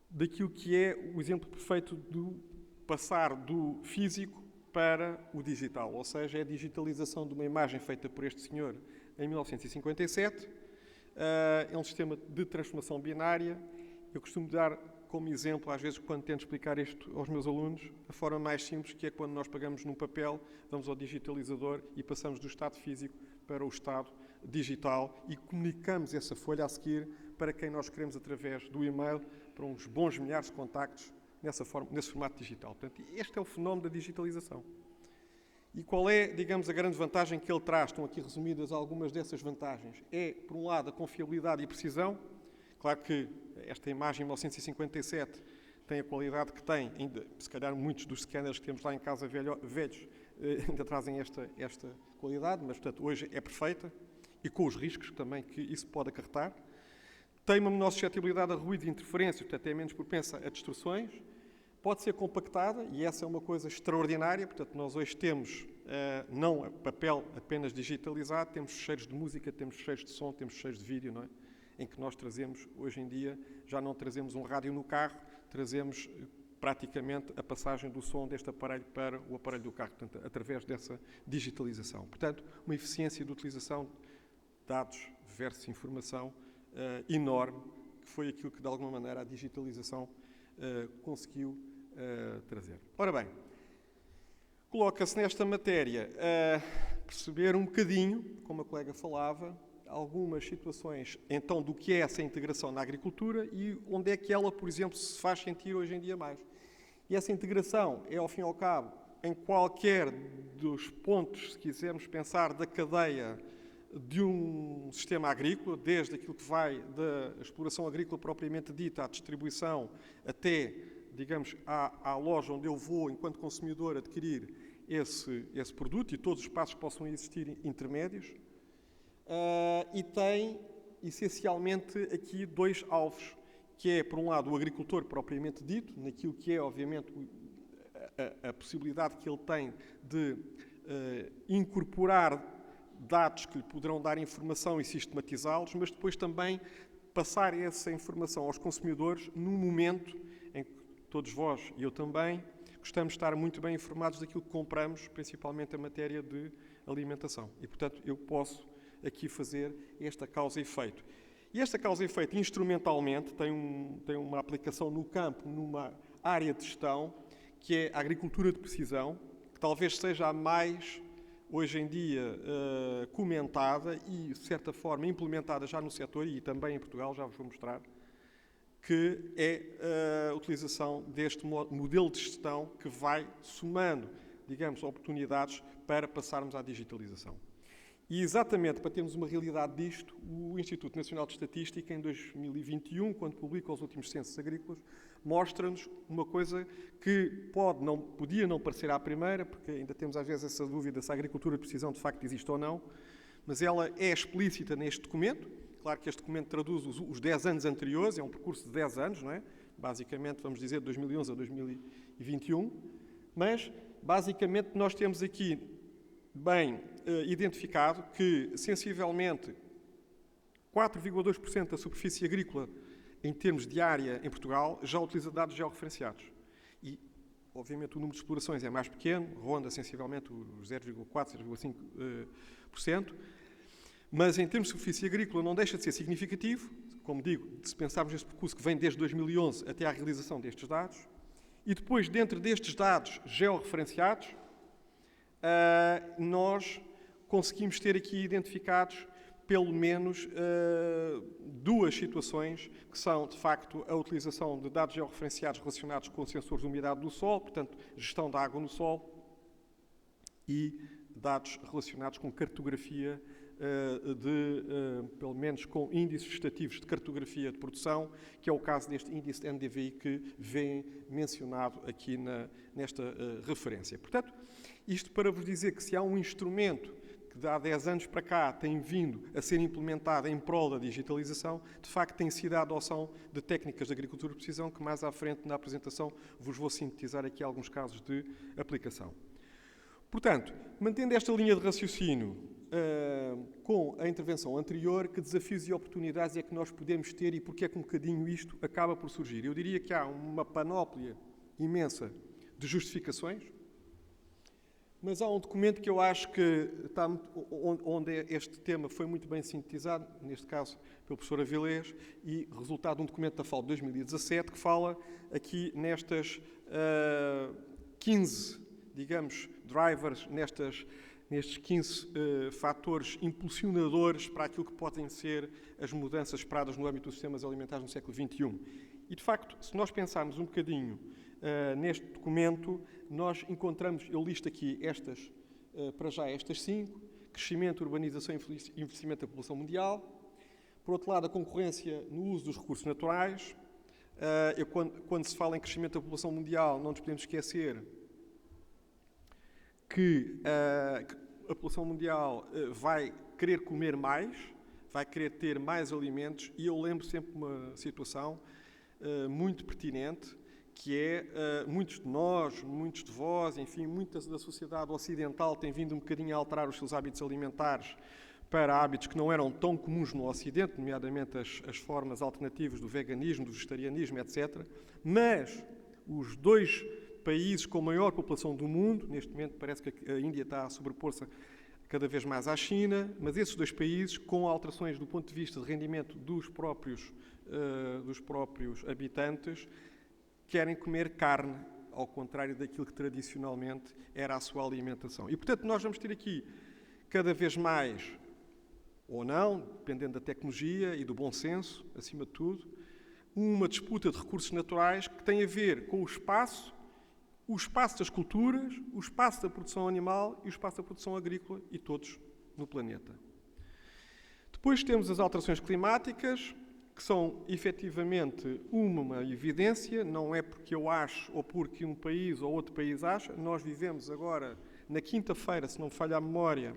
daquilo que é o exemplo perfeito do passar do físico para o digital, ou seja, é a digitalização de uma imagem feita por este senhor em 1957. É um sistema de transformação binária. Eu costumo dar como exemplo, às vezes, quando tento explicar isto aos meus alunos, a forma mais simples, que é quando nós pagamos num papel, vamos ao digitalizador e passamos do estado físico para o estado digital e comunicamos essa folha a seguir para quem nós queremos através do e-mail, para uns bons milhares de contactos nesse formato digital. Portanto, este é o fenómeno da digitalização. E qual é, digamos, a grande vantagem que ele traz? Estão aqui resumidas algumas dessas vantagens. É, por um lado, a confiabilidade e precisão. Claro que esta imagem, em 1957, tem a qualidade que tem. Ainda, se calhar, muitos dos scanners que temos lá em casa velhos ainda trazem esta qualidade, mas, portanto, hoje é perfeita e com os riscos também que isso pode acarretar. Tem uma menor suscetibilidade a ruído e interferências, portanto, é menos propensa a distorções. Pode ser compactada, e essa é uma coisa extraordinária. Portanto, nós hoje temos, não papel apenas digitalizado, temos fecheiros de música, temos fecheiros de som, temos fecheiros de vídeo, não é? Em que nós trazemos, hoje em dia, já não trazemos um rádio no carro, trazemos praticamente a passagem do som deste aparelho para o aparelho do carro, portanto, através dessa digitalização. Portanto, uma eficiência de utilização de dados versus informação enorme, que foi aquilo que, de alguma maneira, a digitalização conseguiu trazer. Ora bem, coloca-se nesta matéria perceber um bocadinho, como a colega falava, algumas situações, então, do que é essa integração na agricultura e onde é que ela, por exemplo, se faz sentir hoje em dia mais. E essa integração é, ao fim e ao cabo, em qualquer dos pontos, se quisermos pensar, da cadeia de um sistema agrícola, desde aquilo que vai da exploração agrícola propriamente dita, à distribuição, até, digamos, à loja onde eu vou, enquanto consumidor, adquirir esse produto e todos os passos que possam existir intermédios. E tem, essencialmente, aqui dois alvos, que é, por um lado, o agricultor propriamente dito, naquilo que é, obviamente, a possibilidade que ele tem de incorporar dados que lhe poderão dar informação e sistematizá-los, mas depois também passar essa informação aos consumidores num momento em que todos vós e eu também gostamos de estar muito bem informados daquilo que compramos, principalmente em matéria de alimentação. E, portanto, eu posso aqui fazer esta causa e efeito. E esta causa e efeito, instrumentalmente, tem uma aplicação no campo, numa área de gestão, que é a agricultura de precisão, que talvez seja a mais, hoje em dia, comentada e, de certa forma, implementada já no setor e também em Portugal, já vos vou mostrar, que é a utilização deste modelo de gestão que vai somando, digamos, oportunidades para passarmos à digitalização. E exatamente para termos uma realidade disto, o Instituto Nacional de Estatística, em 2021, quando publica os últimos censos agrícolas, mostra-nos uma coisa que podia não parecer à primeira, porque ainda temos às vezes essa dúvida se a agricultura de precisão de facto existe ou não, mas ela é explícita neste documento. Claro que este documento traduz os 10 anos anteriores, é um percurso de 10 anos, não é? Basicamente, vamos dizer, de 2011 a 2021, mas basicamente nós temos aqui bem identificado que, sensivelmente, 4,2% da superfície agrícola em termos de área em Portugal já utiliza dados georreferenciados. E, obviamente, o número de explorações é mais pequeno, ronda sensivelmente os 0,4%, 0,5%, mas em termos de superfície agrícola não deixa de ser significativo, como digo, se pensarmos neste percurso que vem desde 2011 até à realização destes dados, e depois, dentro destes dados georreferenciados, nós conseguimos ter aqui identificados pelo menos duas situações que são, de facto, a utilização de dados georreferenciados relacionados com sensores de umidade do solo, portanto, gestão da água no solo, e dados relacionados com cartografia pelo menos com índices estativos de cartografia de produção, que é o caso deste índice de NDVI que vem mencionado aqui nesta referência. Portanto, isto para vos dizer que se há um instrumento que há 10 anos para cá tem vindo a ser implementado em prol da digitalização, de facto tem sido a adoção de técnicas de agricultura de precisão que mais à frente na apresentação vos vou sintetizar aqui alguns casos de aplicação. Portanto, mantendo esta linha de raciocínio com a intervenção anterior, que desafios e oportunidades é que nós podemos ter e porque é que um bocadinho isto acaba por surgir. Eu diria que há uma panóplia imensa de justificações, mas há um documento que eu acho que está onde este tema foi muito bem sintetizado, neste caso pelo professor Avilés, e resultado de um documento da FAO de 2017, que fala aqui nestas 15, digamos, drivers, nestes 15 fatores impulsionadores para aquilo que podem ser as mudanças esperadas no âmbito dos sistemas alimentares no século XXI. E, de facto, se nós pensarmos um bocadinho neste documento, nós encontramos, eu listo aqui estas, para já estas 5, crescimento, urbanização e envelhecimento da população mundial. Por outro lado, a concorrência no uso dos recursos naturais. Quando se fala em crescimento da população mundial, não nos podemos esquecer que a população mundial vai querer comer mais, vai querer ter mais alimentos, e eu lembro sempre uma situação muito pertinente, que é muitos de nós, muitos de vós, enfim, muita da sociedade ocidental tem vindo um bocadinho a alterar os seus hábitos alimentares para hábitos que não eram tão comuns no Ocidente, nomeadamente as formas alternativas do veganismo, do vegetarianismo, etc. Mas os 2 países com maior população do mundo, neste momento parece que a Índia está a sobrepor-se cada vez mais à China, mas esses 2 países, com alterações do ponto de vista de rendimento dos próprios habitantes, querem comer carne, ao contrário daquilo que tradicionalmente era a sua alimentação. E, portanto, nós vamos ter aqui cada vez mais, ou não, dependendo da tecnologia e do bom senso, acima de tudo, uma disputa de recursos naturais que tem a ver com o espaço das culturas, o espaço da produção animal e o espaço da produção agrícola, e todos no planeta. Depois temos as alterações climáticas, que são efetivamente uma evidência, não é porque eu acho ou porque um país ou outro país acha. Nós vivemos agora, na quinta-feira, se não me falha a memória,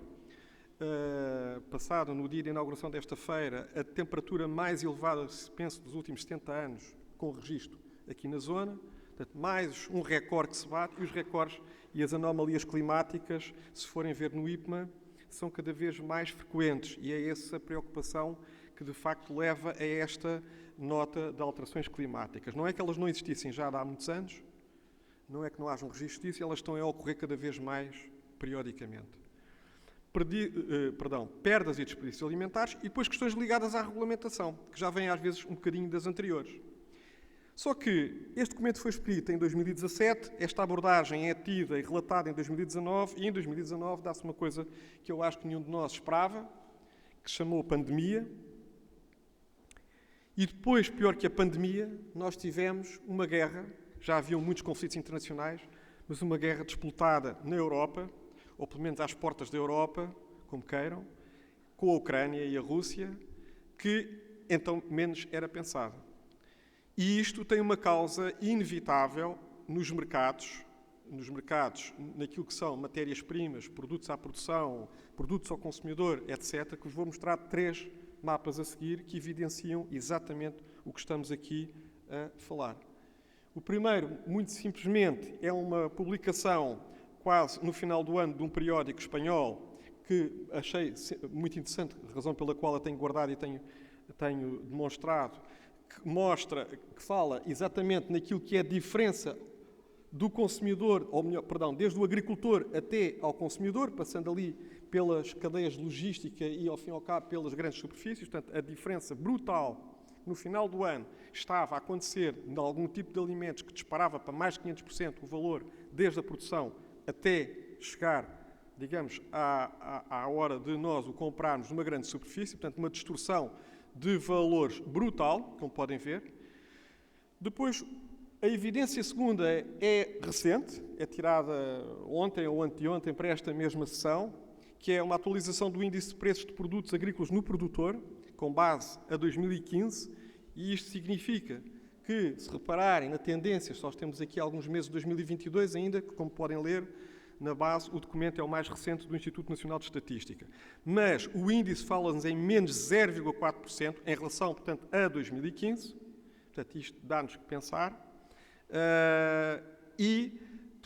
passado no dia de inauguração desta feira, a temperatura mais elevada, se penso, dos últimos 70 anos, com registro aqui na zona. Portanto, mais um recorde que se bate, e os recordes e as anomalias climáticas, se forem ver no IPMA, são cada vez mais frequentes, e é essa preocupação que de facto leva a esta nota de alterações climáticas. Não é que elas não existissem já há muitos anos, não é que não haja um registro disso, elas estão a ocorrer cada vez mais periodicamente. Perdas e desperdícios alimentares, e depois questões ligadas à regulamentação, que já vêm às vezes um bocadinho das anteriores. Só que este documento foi escrito em 2017, esta abordagem é tida e relatada em 2019, e em 2019 dá-se uma coisa que eu acho que nenhum de nós esperava, que se chamou pandemia. E depois, pior que a pandemia, nós tivemos uma guerra, já haviam muitos conflitos internacionais, mas uma guerra disputada na Europa, ou pelo menos às portas da Europa, como queiram, com a Ucrânia e a Rússia, que então menos era pensado. E isto tem uma causa inevitável nos mercados, naquilo que são matérias-primas, produtos à produção, produtos ao consumidor, etc., que vos vou mostrar 3 mapas a seguir que evidenciam exatamente o que estamos aqui a falar. O primeiro, muito simplesmente, é uma publicação quase no final do ano de um periódico espanhol que achei muito interessante, razão pela qual a tenho guardado e tenho demonstrado, que fala exatamente naquilo que é a diferença do consumidor, ou melhor, perdão, desde o agricultor até ao consumidor, passando ali pelas cadeias de logística e, ao fim e ao cabo, pelas grandes superfícies. Portanto, a diferença brutal no final do ano estava a acontecer em algum tipo de alimentos que disparava para mais de 500% o valor desde a produção até chegar, digamos, à hora de nós o comprarmos numa grande superfície. Portanto, uma distorção de valores brutal, como podem ver. Depois, a evidência segunda é recente, é tirada ontem ou anteontem para esta mesma sessão, que é uma atualização do índice de preços de produtos agrícolas no produtor, com base a 2015, e isto significa que, se repararem na tendência, só temos aqui alguns meses de 2022 ainda, que, como podem ler, na base, o documento é o mais recente do Instituto Nacional de Estatística. Mas o índice fala-nos em menos 0,4% em relação, portanto, a 2015. Portanto, isto dá-nos que pensar. E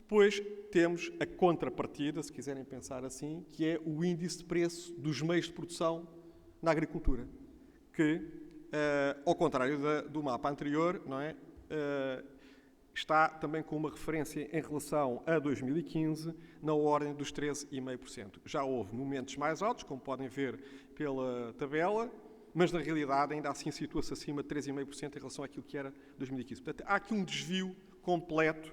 Depois temos a contrapartida, se quiserem pensar assim, que é o índice de preço dos meios de produção na agricultura, que, ao contrário do mapa anterior, não é? Está também com uma referência em relação a 2015 na ordem dos 13,5%. Já houve momentos mais altos, como podem ver pela tabela, mas na realidade ainda assim situa-se acima de 3,5% em relação àquilo que era 2015. Portanto, há aqui um desvio completo.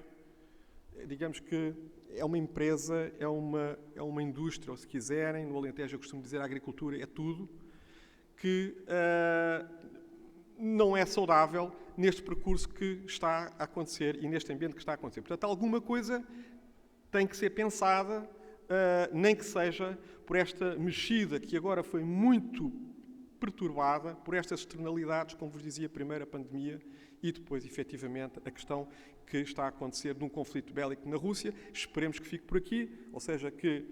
Digamos que é uma empresa, é uma indústria, ou se quiserem, no Alentejo eu costumo dizer a agricultura é tudo, que não é saudável neste percurso que está a acontecer e neste ambiente que está a acontecer. Portanto, alguma coisa tem que ser pensada, nem que seja por esta mexida que agora foi muito perturbada por estas externalidades, como vos dizia, primeiro a pandemia e depois, efetivamente, a questão que está a acontecer num conflito bélico na Rússia. Esperemos que fique por aqui, ou seja, que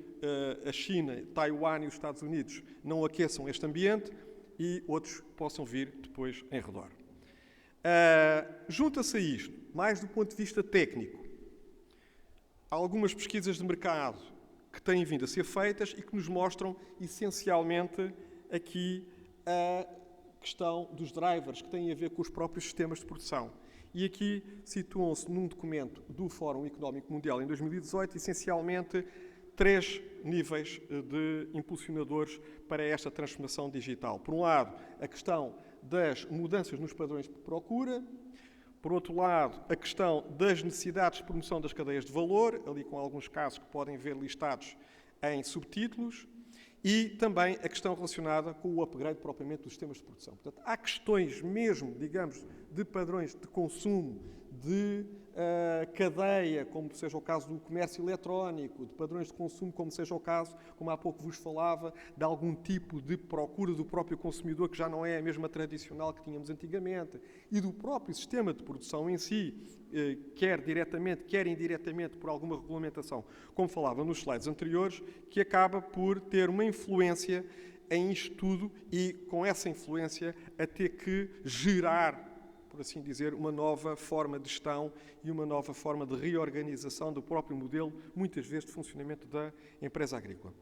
a China, Taiwan e os Estados Unidos não aqueçam este ambiente e outros possam vir depois em redor. Junta-se a isto, mais do ponto de vista técnico, há algumas pesquisas de mercado que têm vindo a ser feitas e que nos mostram, essencialmente, aqui a questão dos drivers, que têm a ver com os próprios sistemas de produção. E aqui situam-se num documento do Fórum Económico Mundial em 2018, essencialmente, 3 níveis de impulsionadores para esta transformação digital. Por um lado, a questão das mudanças nos padrões de procura. Por outro lado, a questão das necessidades de promoção das cadeias de valor, ali com alguns casos que podem ver listados em subtítulos. E também a questão relacionada com o upgrade propriamente dos sistemas de produção. Portanto, há questões mesmo, digamos, de padrões de consumo, de cadeia, como seja o caso do comércio eletrónico, de padrões de consumo, como seja o caso, como há pouco vos falava, de algum tipo de procura do próprio consumidor, que já não é a mesma tradicional que tínhamos antigamente, e do próprio sistema de produção em si, quer diretamente, quer indiretamente, por alguma regulamentação, como falava nos slides anteriores, que acaba por ter uma influência em isto tudo e, com essa influência, a ter que gerar, por assim dizer, uma nova forma de gestão e uma nova forma de reorganização do próprio modelo, muitas vezes, de funcionamento da empresa agrícola.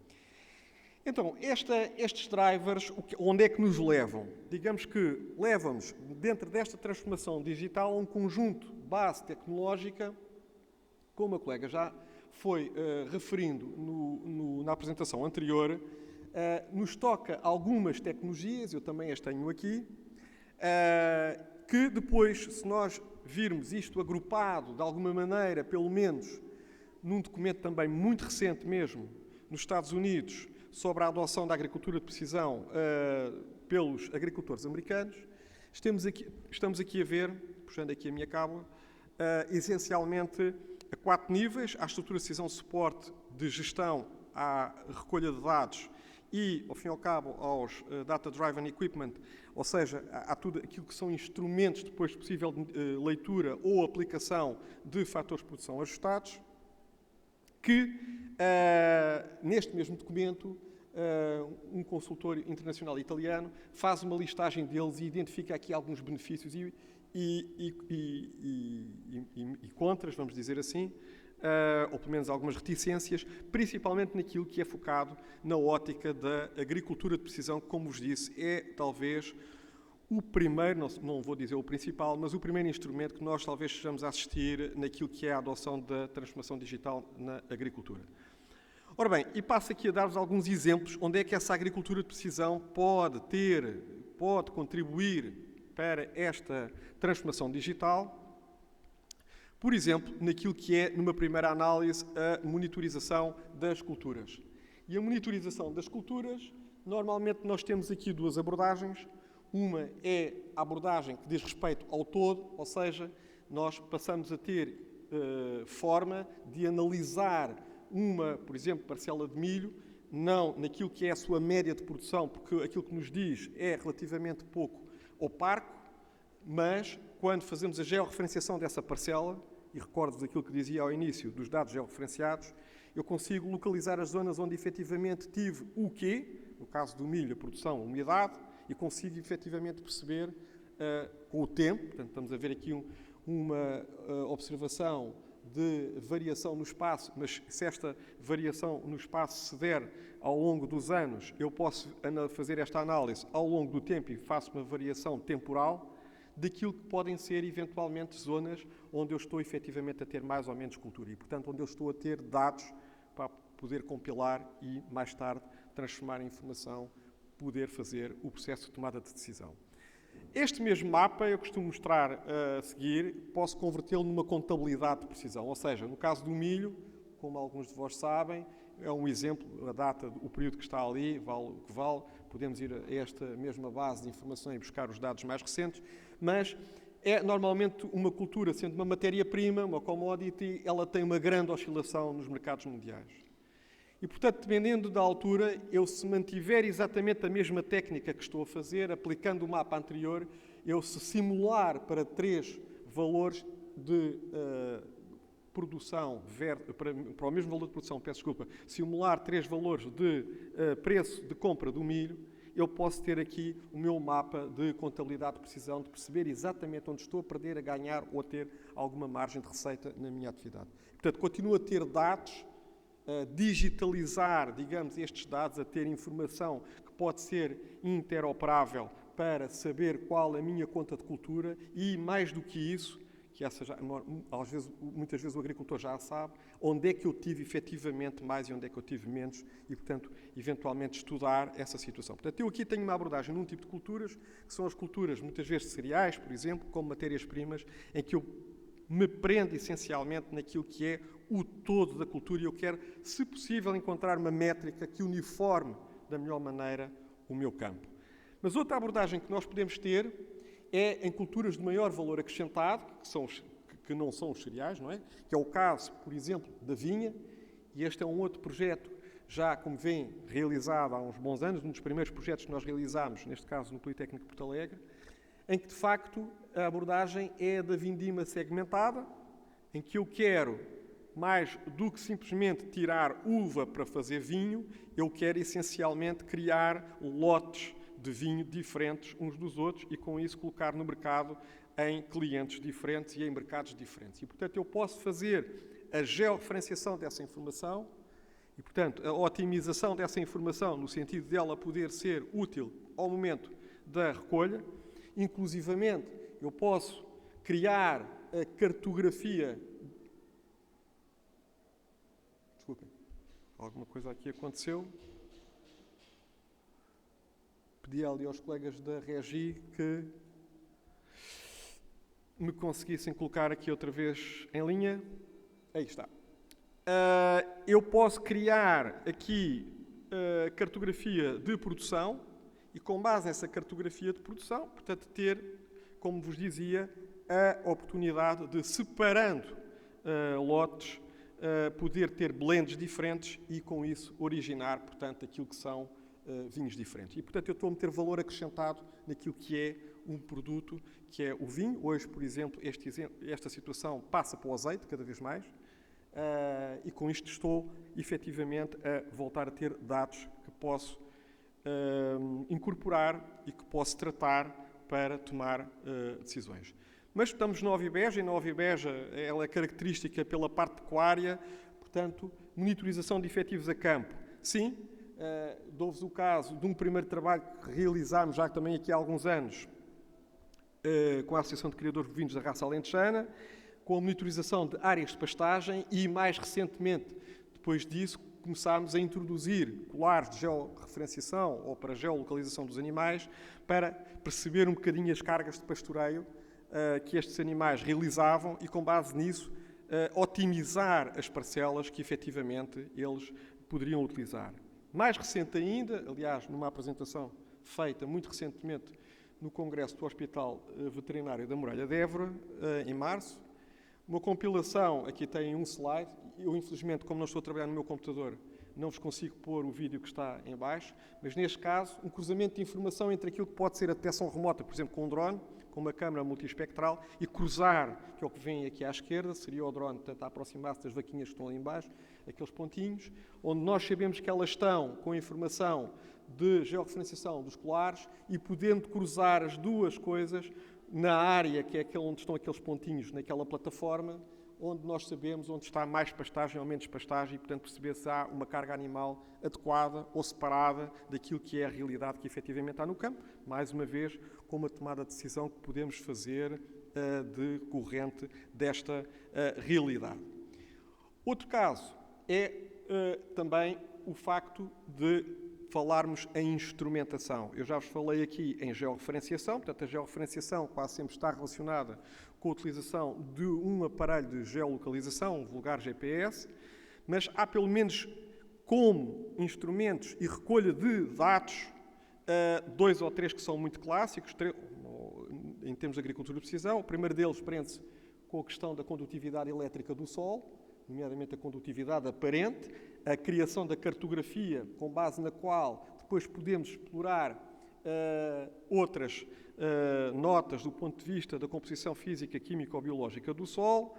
Então, estes drivers, onde é que nos levam? Digamos que levam-nos, dentro desta transformação digital, a um conjunto de base tecnológica, como a colega já foi referindo na apresentação anterior, nos toca algumas tecnologias, eu também as tenho aqui, que depois, se nós virmos isto agrupado, de alguma maneira, pelo menos, num documento também muito recente mesmo, nos Estados Unidos, sobre a adoção da agricultura de precisão pelos agricultores americanos, estamos aqui a ver, puxando aqui a minha cábula, essencialmente a 4 níveis, à estrutura de decisão, suporte de gestão, à recolha de dados e, ao fim e ao cabo, aos Data Driven Equipment, ou seja, há tudo aquilo que são instrumentos depois de possível leitura ou aplicação de fatores de produção ajustados, que, neste mesmo documento, um consultor internacional italiano faz uma listagem deles e identifica aqui alguns benefícios e contras, vamos dizer assim, ou pelo menos algumas reticências, principalmente naquilo que é focado na ótica da agricultura de precisão, que, como vos disse, é talvez o primeiro, não vou dizer o principal, mas o primeiro instrumento que nós talvez estejamos a assistir naquilo que é a adoção da transformação digital na agricultura. Ora bem, e passo aqui a dar-vos alguns exemplos onde é que essa agricultura de precisão pode contribuir para esta transformação digital. Por exemplo, naquilo que é, numa primeira análise, a monitorização das culturas. E a monitorização das culturas, normalmente nós temos aqui 2 abordagens. Uma é a abordagem que diz respeito ao todo, ou seja, nós passamos a ter forma de analisar uma, por exemplo, parcela de milho, não naquilo que é a sua média de produção, porque aquilo que nos diz é relativamente pouco opaco, mas quando fazemos a georreferenciação dessa parcela, e recordo-vos aquilo que dizia ao início dos dados georreferenciados, eu consigo localizar as zonas onde efetivamente tive o quê, no caso do milho, a produção, a umidade, e consigo efetivamente perceber com o tempo, portanto estamos a ver aqui uma observação de variação no espaço, mas se esta variação no espaço se der ao longo dos anos, eu posso fazer esta análise ao longo do tempo e faço uma variação temporal daquilo que podem ser, eventualmente, zonas onde eu estou, efetivamente, a ter mais ou menos cultura e, portanto, onde eu estou a ter dados para poder compilar e, mais tarde, transformar em informação, poder fazer o processo de tomada de decisão. Este mesmo mapa, eu costumo mostrar a seguir, posso convertê-lo numa contabilidade de precisão. Ou seja, no caso do milho, como alguns de vós sabem, é um exemplo, a data, o período que está ali, vale o que vale, podemos ir a esta mesma base de informação e buscar os dados mais recentes, mas é normalmente uma cultura, sendo uma matéria-prima, uma commodity, ela tem uma grande oscilação nos mercados mundiais. E, portanto, dependendo da altura, eu se mantiver exatamente a mesma técnica que estou a fazer, aplicando o mapa anterior, eu se simular para 3 valores de produção, para o mesmo valor de produção, peço desculpa, simular 3 valores de preço de compra do milho, eu posso ter aqui o meu mapa de contabilidade de precisão, de perceber exatamente onde estou a perder, a ganhar ou a ter alguma margem de receita na minha atividade. Portanto, continuo a ter dados, a digitalizar, digamos, estes dados, a ter informação que pode ser interoperável para saber qual a minha conta de cultura e, mais do que isso, que essa já, muitas vezes o agricultor já sabe, onde é que eu tive efetivamente mais e onde é que eu tive menos e, portanto, eventualmente estudar essa situação. Portanto, eu aqui tenho uma abordagem num tipo de culturas, que são as culturas, muitas vezes cereais, por exemplo, como matérias-primas, em que eu me prendo essencialmente naquilo que é o todo da cultura e eu quero, se possível, encontrar uma métrica que uniforme da melhor maneira o meu campo. Mas outra abordagem que nós podemos ter é em culturas de maior valor acrescentado, que não são os cereais, não é? Que é o caso, por exemplo, da vinha, e este é um outro projeto, já como vem realizado há uns bons anos, um dos primeiros projetos que nós realizámos, neste caso no Politécnico de Porto Alegre, em que, de facto, a abordagem é da vindima segmentada, em que eu quero, mais do que simplesmente tirar uva para fazer vinho, eu quero essencialmente criar lotes de vinho diferentes uns dos outros e, com isso, colocar no mercado em clientes diferentes e em mercados diferentes. E, portanto, eu posso fazer a georreferenciação dessa informação e, portanto, a otimização dessa informação no sentido de ela poder ser útil ao momento da recolha. Inclusivamente, eu posso criar a cartografia. Desculpem, alguma coisa aqui aconteceu. Pedi ali aos colegas da Regi que me conseguissem colocar aqui outra vez em linha. Aí está. Eu posso criar aqui a cartografia de produção e, com base nessa cartografia de produção, portanto, ter, como vos dizia, a oportunidade de, separando lotes, poder ter blends diferentes e, com isso, originar, portanto, aquilo que são vinhos diferentes. E, portanto, eu estou a meter valor acrescentado naquilo que é um produto, que é o vinho. Hoje, por exemplo, esta situação passa para o azeite, cada vez mais, e com isto estou, efetivamente, a voltar a ter dados que posso incorporar e que posso tratar para tomar decisões. Mas estamos na Ovibeja, e na Ovibeja ela é característica pela parte pecuária, portanto, monitorização de efetivos a campo. Sim, dou-vos o caso de um primeiro trabalho que realizámos já também aqui há alguns anos com a Associação de Criadores Bovinos da Raça Alentejana, com a monitorização de áreas de pastagem e, mais recentemente, depois disso, começámos a introduzir colares de georreferenciação ou para geolocalização dos animais para perceber um bocadinho as cargas de pastoreio que estes animais realizavam e, com base nisso, otimizar as parcelas que, efetivamente, eles poderiam utilizar. Mais recente ainda, aliás, numa apresentação feita muito recentemente no Congresso do Hospital Veterinário da Muralha de Évora, em março, uma compilação, aqui tem um slide, eu infelizmente, como não estou a trabalhar no meu computador, não vos consigo pôr o vídeo que está em baixo, mas neste caso, um cruzamento de informação entre aquilo que pode ser a detecção remota, por exemplo, com um drone, com uma câmara multiespectral, e cruzar, que é o que vem aqui à esquerda, seria o drone, portanto, a aproximar-se das vaquinhas que estão ali em baixo, aqueles pontinhos, onde nós sabemos que elas estão com a informação de georreferenciação dos colares e podendo cruzar as duas coisas na área, que é onde estão aqueles pontinhos naquela plataforma, onde nós sabemos onde está mais pastagem ou menos pastagem e, portanto, perceber se há uma carga animal adequada ou separada daquilo que é a realidade que efetivamente há no campo, mais uma vez, com uma tomada de decisão que podemos fazer decorrente desta realidade. Outro caso é também o facto de falarmos em instrumentação. Eu já vos falei aqui em georreferenciação, portanto, a georreferenciação quase sempre está relacionada com a utilização de um aparelho de geolocalização, um vulgar GPS, mas há pelo menos como instrumentos e recolha de dados, 2 ou 3 que são muito clássicos, em termos de agricultura de precisão. O primeiro deles prende-se com a questão da condutividade elétrica do solo, nomeadamente a condutividade aparente, a criação da cartografia, com base na qual depois podemos explorar outras notas do ponto de vista da composição física, química ou biológica do solo.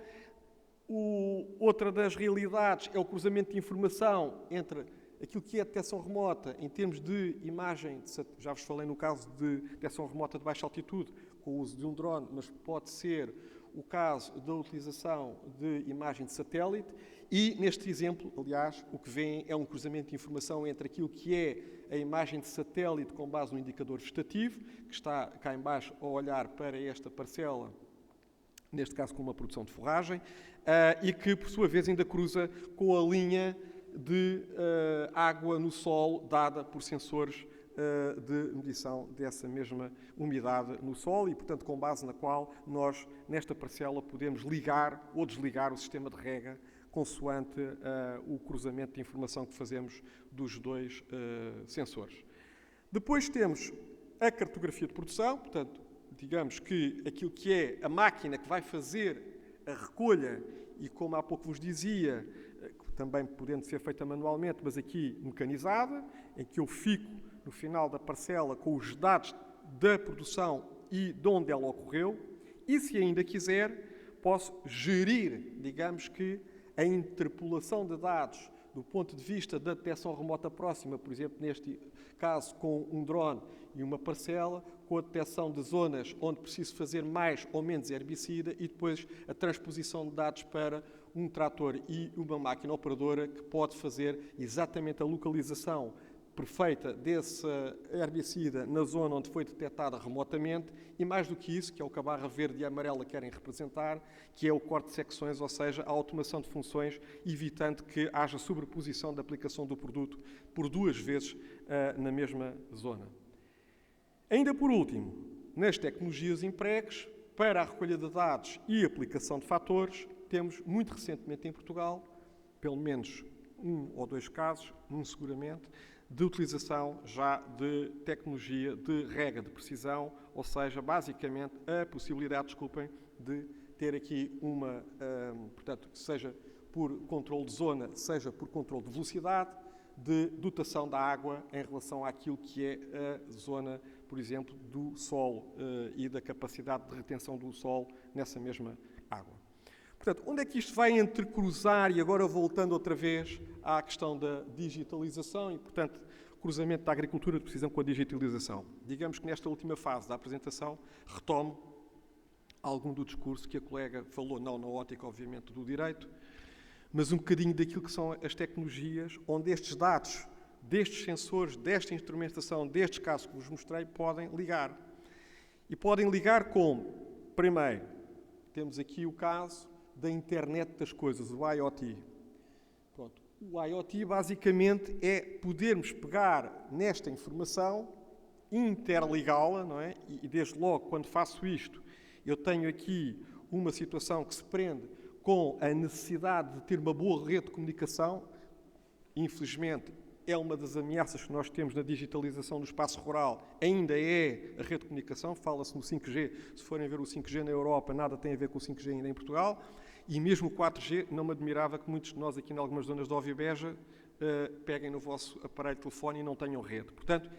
Outra das realidades é o cruzamento de informação entre aquilo que é a detecção remota, em termos de imagem, já vos falei no caso de detecção remota de baixa altitude, com o uso de um drone, mas pode ser o caso da utilização de imagem de satélite e, neste exemplo, aliás, o que vem é um cruzamento de informação entre aquilo que é a imagem de satélite com base no indicador vegetativo, que está cá em baixo a olhar para esta parcela, neste caso com uma produção de forragem, e que, por sua vez, ainda cruza com a linha de água no solo dada por sensores de medição dessa mesma umidade no solo e, portanto, com base na qual nós, nesta parcela, podemos ligar ou desligar o sistema de rega consoante o cruzamento de informação que fazemos dos dois sensores. Depois temos a cartografia de produção, portanto, digamos que aquilo que é a máquina que vai fazer a recolha e, como há pouco vos dizia, também podendo ser feita manualmente, mas aqui mecanizada, em que eu fico no final da parcela com os dados da produção e de onde ela ocorreu, e se ainda quiser, posso gerir, digamos que, a interpolação de dados do ponto de vista da detecção remota próxima, por exemplo, neste caso com um drone e uma parcela, com a detecção de zonas onde preciso fazer mais ou menos herbicida e depois a transposição de dados para um trator e uma máquina operadora que pode fazer exatamente a localização perfeita desse herbicida na zona onde foi detectada remotamente e, mais do que isso, que é o que a barra verde e amarela querem representar, que é o corte de secções, ou seja, a automação de funções, evitando que haja sobreposição da aplicação do produto por 2 vezes na mesma zona. Ainda por último, nas tecnologias empregues, para a recolha de dados e aplicação de fatores, temos muito recentemente em Portugal, pelo menos 1 ou 2 casos, seguramente, de utilização já de tecnologia de rega de precisão, ou seja, basicamente a possibilidade, de ter aqui uma, portanto, seja por controle de zona, seja por controle de velocidade, de dotação da água em relação àquilo que é a zona, por exemplo, do solo e da capacidade de retenção do solo nessa mesma água. Portanto, onde é que isto vai entrecruzar, e agora voltando outra vez à questão da digitalização e, portanto, cruzamento da agricultura de precisão com a digitalização? Digamos que nesta última fase da apresentação retomo algum do discurso que a colega falou, não na ótica, obviamente, do direito, mas um bocadinho daquilo que são as tecnologias, onde estes dados, destes sensores, desta instrumentação, destes casos que vos mostrei, podem ligar. E podem ligar como? Primeiro, temos aqui o caso da internet das coisas, o IoT. Pronto. O IoT basicamente é podermos pegar nesta informação, interligá-la, não é? E desde logo, quando faço isto, eu tenho aqui uma situação que se prende com a necessidade de ter uma boa rede de comunicação. Infelizmente, é uma das ameaças que nós temos na digitalização do espaço rural, ainda é a rede de comunicação, fala-se no 5G, se forem ver o 5G na Europa, nada tem a ver com o 5G ainda em Portugal, e mesmo o 4G, não me admirava que muitos de nós aqui em algumas zonas de Óvio Beja peguem no vosso aparelho de telefone e não tenham rede. Portanto,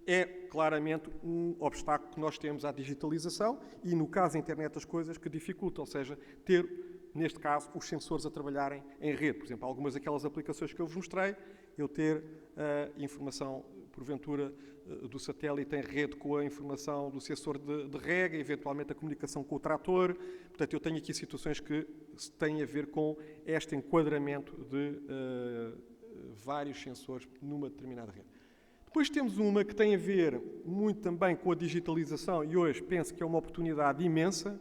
é claramente um obstáculo que nós temos à digitalização e, no caso da internet das coisas, que dificulta, ou seja, ter, neste caso, os sensores a trabalharem em rede. Por exemplo, algumas daquelas aplicações que eu vos mostrei, eu ter informação, porventura do satélite em rede com a informação do sensor de rega, eventualmente a comunicação com o trator. Portanto, eu tenho aqui situações que têm a ver com este enquadramento de vários sensores numa determinada rede. Depois temos uma que tem a ver muito também com a digitalização e hoje penso que é uma oportunidade imensa,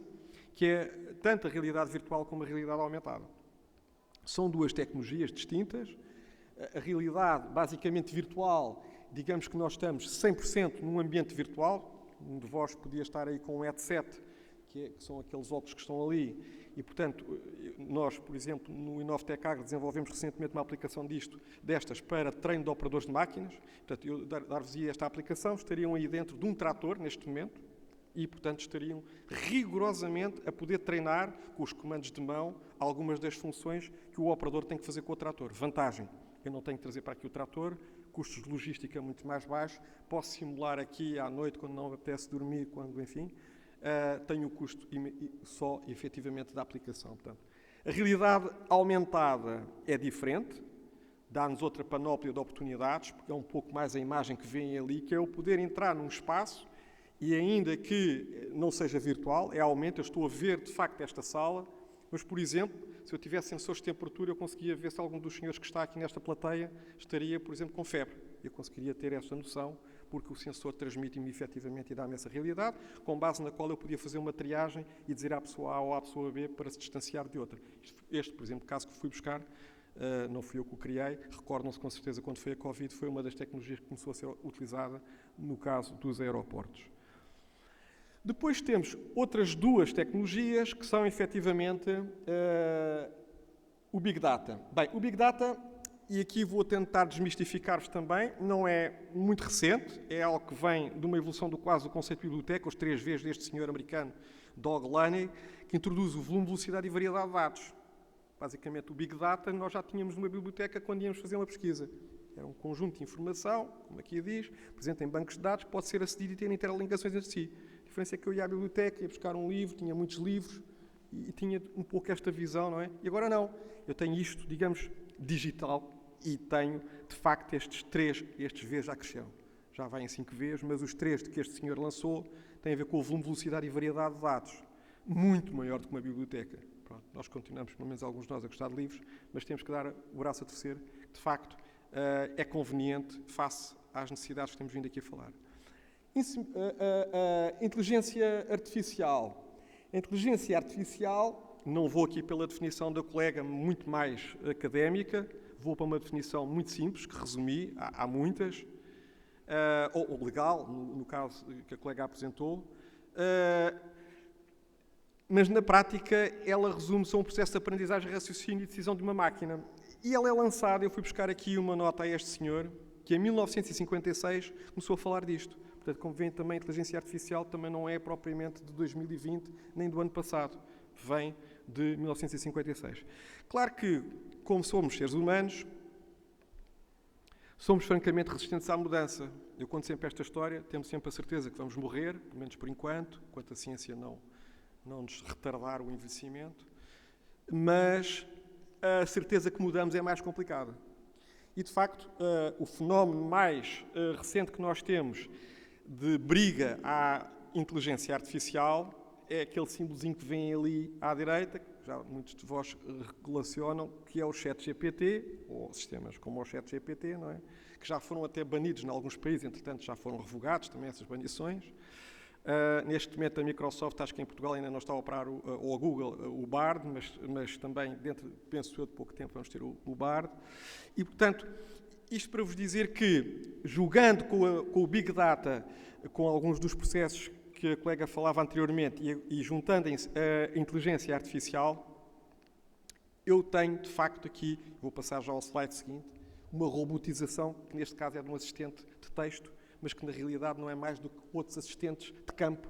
que é tanto a realidade virtual como a realidade aumentada. São duas tecnologias distintas. A realidade basicamente virtual, digamos que nós estamos 100% num ambiente virtual. Um de vós podia estar aí com um headset, que são aqueles óculos que estão ali, e portanto nós, por exemplo, no Inovatec Agro desenvolvemos recentemente uma aplicação destas para treino de operadores de máquinas. Portanto, eu dar-vos-ia esta aplicação, estariam aí dentro de um trator neste momento e, portanto, estariam rigorosamente a poder treinar com os comandos de mão algumas das funções que o operador tem que fazer com o trator. Vantagem, eu não tenho que trazer para aqui o trator, custos de logística muito mais baixos, posso simular aqui à noite quando não me apetece dormir, quando, enfim, tenho o custo só, efetivamente, da aplicação. Portanto, a realidade aumentada é diferente, dá-nos outra panóplia de oportunidades, porque é um pouco mais a imagem que vem ali, que é o poder entrar num espaço e ainda que não seja virtual, é aumento, eu estou a ver de facto esta sala, mas, por exemplo, se eu tivesse sensores de temperatura, eu conseguia ver se algum dos senhores que está aqui nesta plateia estaria, por exemplo, com febre. Eu conseguiria ter essa noção, porque o sensor transmite-me efetivamente e dá-me essa realidade, com base na qual eu podia fazer uma triagem e dizer à pessoa A ou à pessoa B para se distanciar de outra. Este, por exemplo, caso que fui buscar, não fui eu que o criei, recordam-se com certeza quando foi a Covid, foi uma das tecnologias que começou a ser utilizada no caso dos aeroportos. Depois temos outras duas tecnologias que são efetivamente o Big Data. Bem, o Big Data, e aqui vou tentar desmistificar-vos também, não é muito recente, é algo que vem de uma evolução do quase o conceito de biblioteca, os 3 Vs deste senhor americano, Doug Laney, que introduz o volume, velocidade e variedade de dados. Basicamente, o Big Data nós já tínhamos numa biblioteca quando íamos fazer uma pesquisa. Era um conjunto de informação, como aqui diz, presente em bancos de dados, que pode ser acedido e ter interligações entre si. A diferença é que eu ia à biblioteca, ia buscar um livro, tinha muitos livros e tinha um pouco esta visão, não é? E agora não. Eu tenho isto, digamos, digital e tenho, de facto, estes Vs já cresceram. Já vai em 5 Vs, mas os 3 que este senhor lançou têm a ver com o volume, velocidade e variedade de dados. Muito maior do que uma biblioteca. Pronto, nós continuamos, pelo menos alguns de nós, a gostar de livros, mas temos que dar o braço a torcer. De facto, é conveniente face às necessidades que temos vindo aqui a falar. Inteligência artificial. A inteligência artificial, não vou aqui pela definição da colega muito mais académica, vou para uma definição muito simples, que resumi, há muitas, ou legal, no caso que a colega apresentou, mas na prática ela resume-se a um processo de aprendizagem, raciocínio e decisão de uma máquina. E ela é lançada, eu fui buscar aqui uma nota a este senhor, que em 1956 começou a falar disto. Portanto, como vem também, a inteligência artificial também não é propriamente de 2020, nem do ano passado. Vem de 1956. Claro que, como somos seres humanos, somos francamente resistentes à mudança. Eu conto sempre esta história, temos sempre a certeza que vamos morrer, pelo menos por enquanto a ciência não nos retardar o envelhecimento, mas a certeza que mudamos é mais complicada. E, de facto, o fenómeno mais recente que nós temos de briga à inteligência artificial é aquele símbolozinho que vem ali à direita, que já muitos de vós relacionam, que é o ChatGPT, ou sistemas como o ChatGPT, não é? Que já foram até banidos em alguns países, entretanto já foram revogados também essas banições. Neste momento a Microsoft, acho que em Portugal ainda não está a operar, ou a Google, o Bard, mas também dentro, penso eu, de pouco tempo vamos ter o Bard. E, portanto, isto para vos dizer que, jogando com o Big Data, com alguns dos processos que a colega falava anteriormente e juntando a inteligência artificial, eu tenho, de facto, aqui, vou passar já ao slide seguinte, uma robotização, que neste caso é de um assistente de texto, mas que na realidade não é mais do que outros assistentes de campo.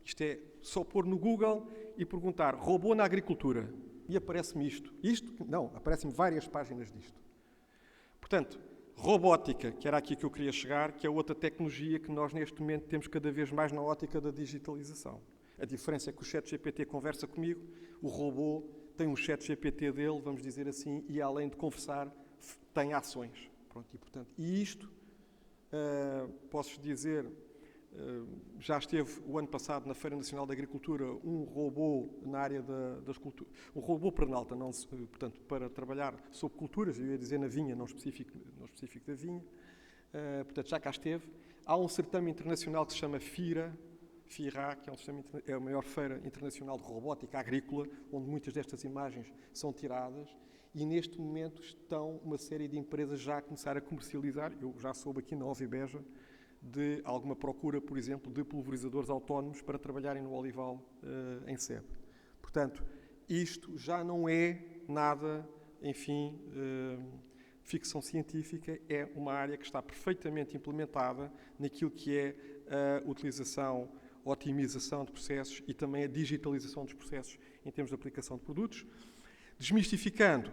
Isto é só pôr no Google e perguntar robô na agricultura e aparece-me isto. Não, aparecem-me várias páginas disto. Portanto, robótica, que era aqui que eu queria chegar, que é outra tecnologia que nós neste momento temos cada vez mais na ótica da digitalização. A diferença é que o ChatGPT conversa comigo, o robô tem um ChatGPT dele, vamos dizer assim, e além de conversar, tem ações. Pronto, e isto Posso dizer, já esteve o ano passado na Feira Nacional da Agricultura um robô na área das culturas, um robô pernalta, portanto, para trabalhar sobre culturas, eu ia dizer na vinha, não específico da vinha, portanto, já cá esteve. Há um certame internacional que se chama FIRA, que é a maior feira internacional de robótica agrícola, onde muitas destas imagens são tiradas, e neste momento estão uma série de empresas já a começar a comercializar. Eu já soube aqui na Ovibeja de alguma procura, por exemplo, de pulverizadores autónomos para trabalharem no olival em sebe. Portanto, isto já não é nada, enfim, ficção científica, é uma área que está perfeitamente implementada naquilo que é a utilização, otimização de processos e também a digitalização dos processos em termos de aplicação de produtos. Desmistificando,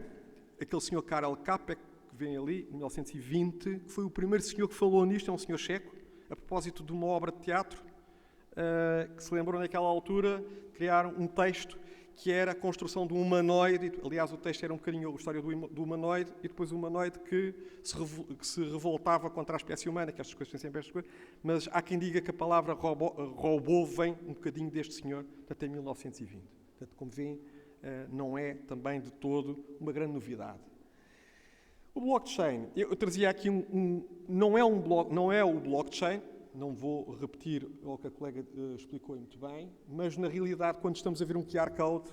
aquele senhor Karel Čapek, que vem ali, em 1920, que foi o primeiro senhor que falou nisto, é um senhor checo, a propósito de uma obra de teatro, que se lembrou naquela altura, criaram um texto que era a construção de um humanoide. Aliás, o texto era um bocadinho a história do humanoide, e depois o humanoide que se revoltava contra a espécie humana, que estas coisas têm sempre estas coisas, mas há quem diga que a palavra robô vem um bocadinho deste senhor, até 1920. Portanto, como veem, não é também de todo uma grande novidade. O blockchain, eu trazia aqui não é o blockchain, não vou repetir o que a colega explicou muito bem, mas na realidade, quando estamos a ver um QR Code,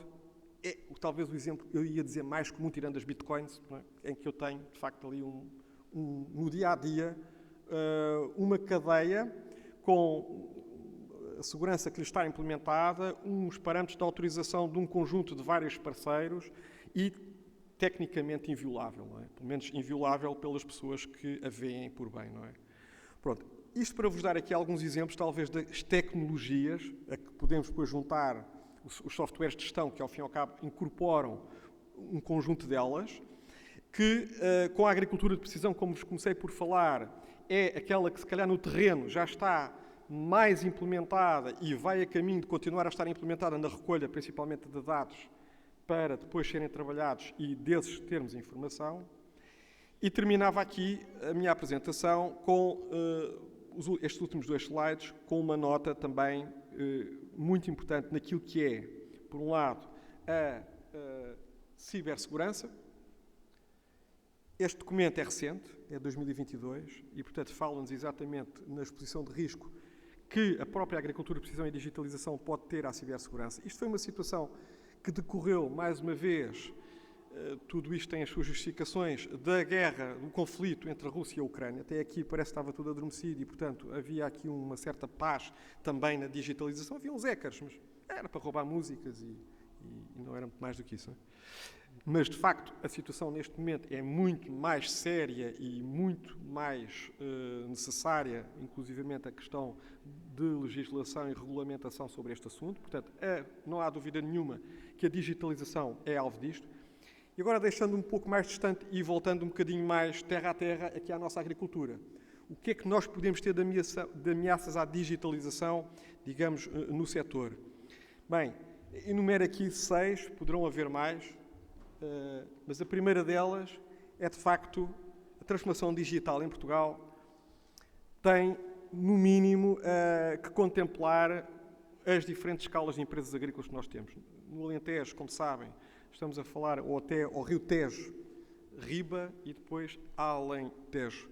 é talvez o exemplo, eu ia dizer mais comum, tirando as bitcoins, não é? Em que eu tenho, de facto, ali no dia-a-dia, uma cadeia com a segurança que lhe está implementada, uns parâmetros de autorização de um conjunto de vários parceiros e tecnicamente inviolável, não é? Pelo menos inviolável pelas pessoas que a veem por bem, não é? Pronto. Isto para vos dar aqui alguns exemplos, talvez, das tecnologias a que podemos depois juntar os softwares de gestão, que ao fim e ao cabo incorporam um conjunto delas, que com a agricultura de precisão, como vos comecei por falar, é aquela que se calhar no terreno já está mais implementada e vai a caminho de continuar a estar implementada na recolha, principalmente de dados, para depois serem trabalhados e desses termos informação. E terminava aqui a minha apresentação com estes últimos 2 slides, com uma nota também muito importante naquilo que é, por um lado, a cibersegurança. Este documento é recente, é de 2022, e, portanto, fala-nos exatamente na exposição de risco que a própria agricultura de precisão e digitalização pode ter à cibersegurança. Isto foi uma situação que decorreu, mais uma vez, tudo isto tem as suas justificações, da guerra, do conflito entre a Rússia e a Ucrânia. Até aqui parece que estava tudo adormecido e, portanto, havia aqui uma certa paz também na digitalização. Havia uns hackers, mas era para roubar músicas e não era muito mais do que isso. Não é? Mas, de facto, a situação neste momento é muito mais séria e muito mais necessária, inclusivamente a questão de legislação e regulamentação sobre este assunto. Portanto, não há dúvida nenhuma que a digitalização é alvo disto. E agora, deixando um pouco mais distante e voltando um bocadinho mais terra a terra aqui à nossa agricultura. O que é que nós podemos ter de ameaças à digitalização, digamos, no setor? Bem, enumero aqui 6, poderão haver mais, mas a primeira delas é, de facto, a transformação digital em Portugal tem, no mínimo, que contemplar as diferentes escalas de empresas agrícolas que nós temos. No Alentejo, como sabem, estamos a falar ou até ao Rio Tejo, Riba e depois Alentejo.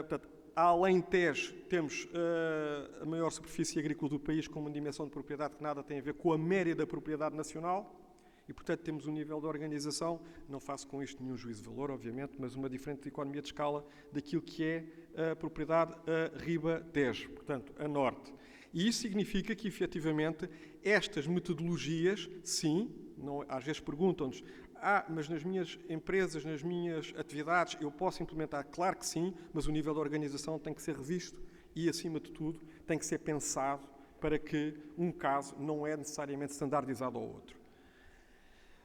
Portanto, a Alentejo temos a maior superfície agrícola do país com uma dimensão de propriedade que nada tem a ver com a média da propriedade nacional e, portanto, temos um nível de organização, não faço com isto nenhum juízo de valor, obviamente, mas uma diferente economia de escala daquilo que é a propriedade Riba-Tejo, portanto, a norte. E isso significa que, efetivamente, estas metodologias, sim, às vezes perguntam-nos, mas nas minhas empresas, nas minhas atividades, eu posso implementar? Claro que sim, mas o nível de organização tem que ser revisto e, acima de tudo, tem que ser pensado para que um caso não é necessariamente standardizado ao outro.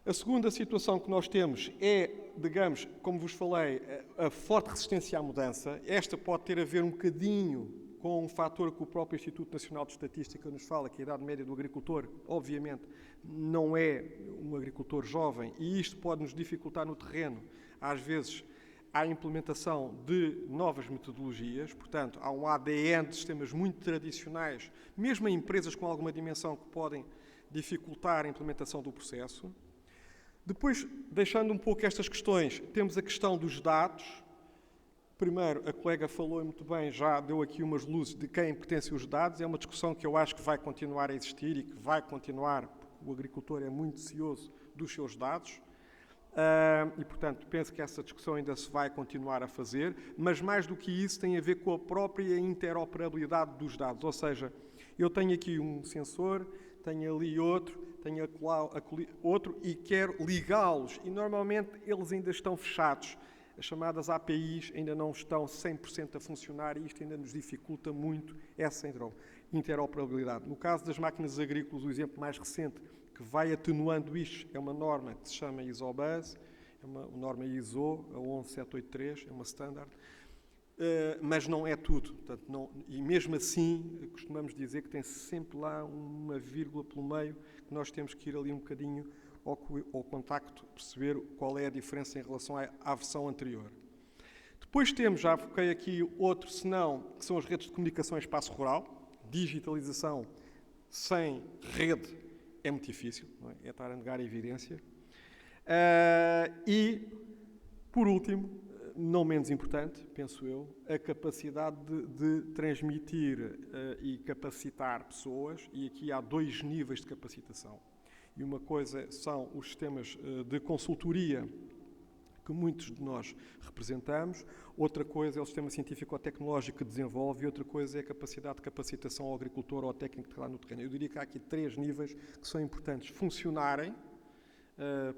A segunda situação que nós temos é, digamos, como vos falei, a forte resistência à mudança. Esta pode ter a ver um bocadinho com um fator que o próprio Instituto Nacional de Estatística nos fala, que a idade média do agricultor, obviamente, não é um agricultor jovem, e isto pode nos dificultar no terreno, às vezes, à implementação de novas metodologias, portanto, há um ADN de sistemas muito tradicionais, mesmo em empresas com alguma dimensão que podem dificultar a implementação do processo. Depois, deixando um pouco estas questões, temos a questão dos dados. Primeiro, a colega falou muito bem, já deu aqui umas luzes de quem pertencem os dados. É uma discussão que eu acho que vai continuar a existir e que vai continuar, porque o agricultor é muito cioso dos seus dados. E, portanto, penso que essa discussão ainda se vai continuar a fazer, mas mais do que isso tem a ver com a própria interoperabilidade dos dados. Ou seja, eu tenho aqui um sensor, tenho ali outro, tenho outro e quero ligá-los. E, normalmente, eles ainda estão fechados. As chamadas APIs ainda não estão 100% a funcionar e isto ainda nos dificulta muito essa interoperabilidade. No caso das máquinas agrícolas, o exemplo mais recente que vai atenuando isto é uma norma que se chama ISOBUS, é uma norma ISO, a 11783, é uma standard, mas não é tudo. Portanto, e mesmo assim, costumamos dizer que tem sempre lá uma vírgula pelo meio, que nós temos que ir ali um bocadinho ao contacto, perceber qual é a diferença em relação à versão anterior. Depois temos, já foquei aqui outro senão, que são as redes de comunicação em espaço rural. Digitalização sem rede é muito difícil, não é? É estar a negar a evidência. E, por último, não menos importante, penso eu, a capacidade de transmitir e capacitar pessoas, e aqui há 2 níveis de capacitação. E uma coisa são os sistemas de consultoria que muitos de nós representamos, outra coisa é o sistema científico-tecnológico que desenvolve e outra coisa é a capacidade de capacitação ao agricultor ou ao técnico que está lá no terreno. Eu diria que há aqui 3 níveis que são importantes. Funcionarem,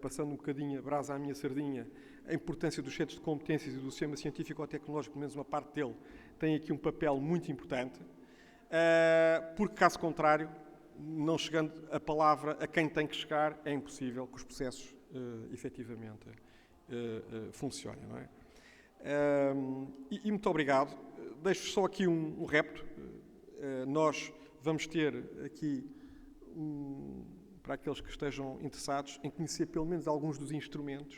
passando um bocadinho a brasa à minha sardinha, a importância dos centros de competências e do sistema científico-tecnológico, pelo menos uma parte dele, tem aqui um papel muito importante, porque caso contrário, não chegando a palavra a quem tem que chegar, é impossível que os processos efetivamente funcionem, não é? E muito obrigado. Deixo só aqui um repto. Nós vamos ter aqui, para aqueles que estejam interessados, em conhecer pelo menos alguns dos instrumentos.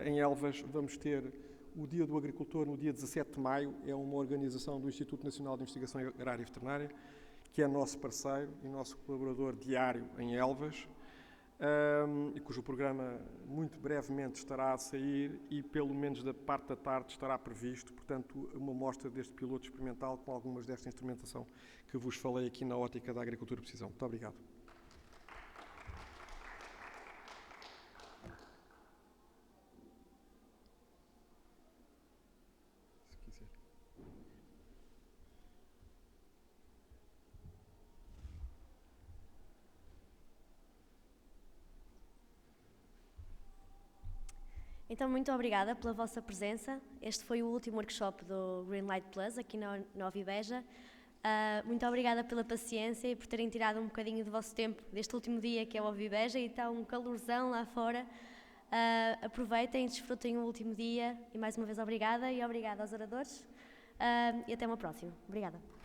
Em Elvas vamos ter o Dia do Agricultor no dia 17 de maio. É uma organização do Instituto Nacional de Investigação Agrária e Veterinária, que é nosso parceiro e nosso colaborador diário em Elvas, e cujo programa muito brevemente estará a sair e pelo menos da parte da tarde estará previsto, portanto, uma mostra deste piloto experimental com algumas desta instrumentação que vos falei aqui na ótica da agricultura de precisão. Muito obrigado.
Então, muito obrigada pela vossa presença. Este foi o último workshop do Greenlight Plus, aqui na Ovibeja. Muito obrigada pela paciência e por terem tirado um bocadinho do vosso tempo deste último dia, que é o Ovibeja, e está um calorzão lá fora. Aproveitem e desfrutem o último dia. E mais uma vez, obrigada, e obrigada aos oradores. E até uma próxima. Obrigada.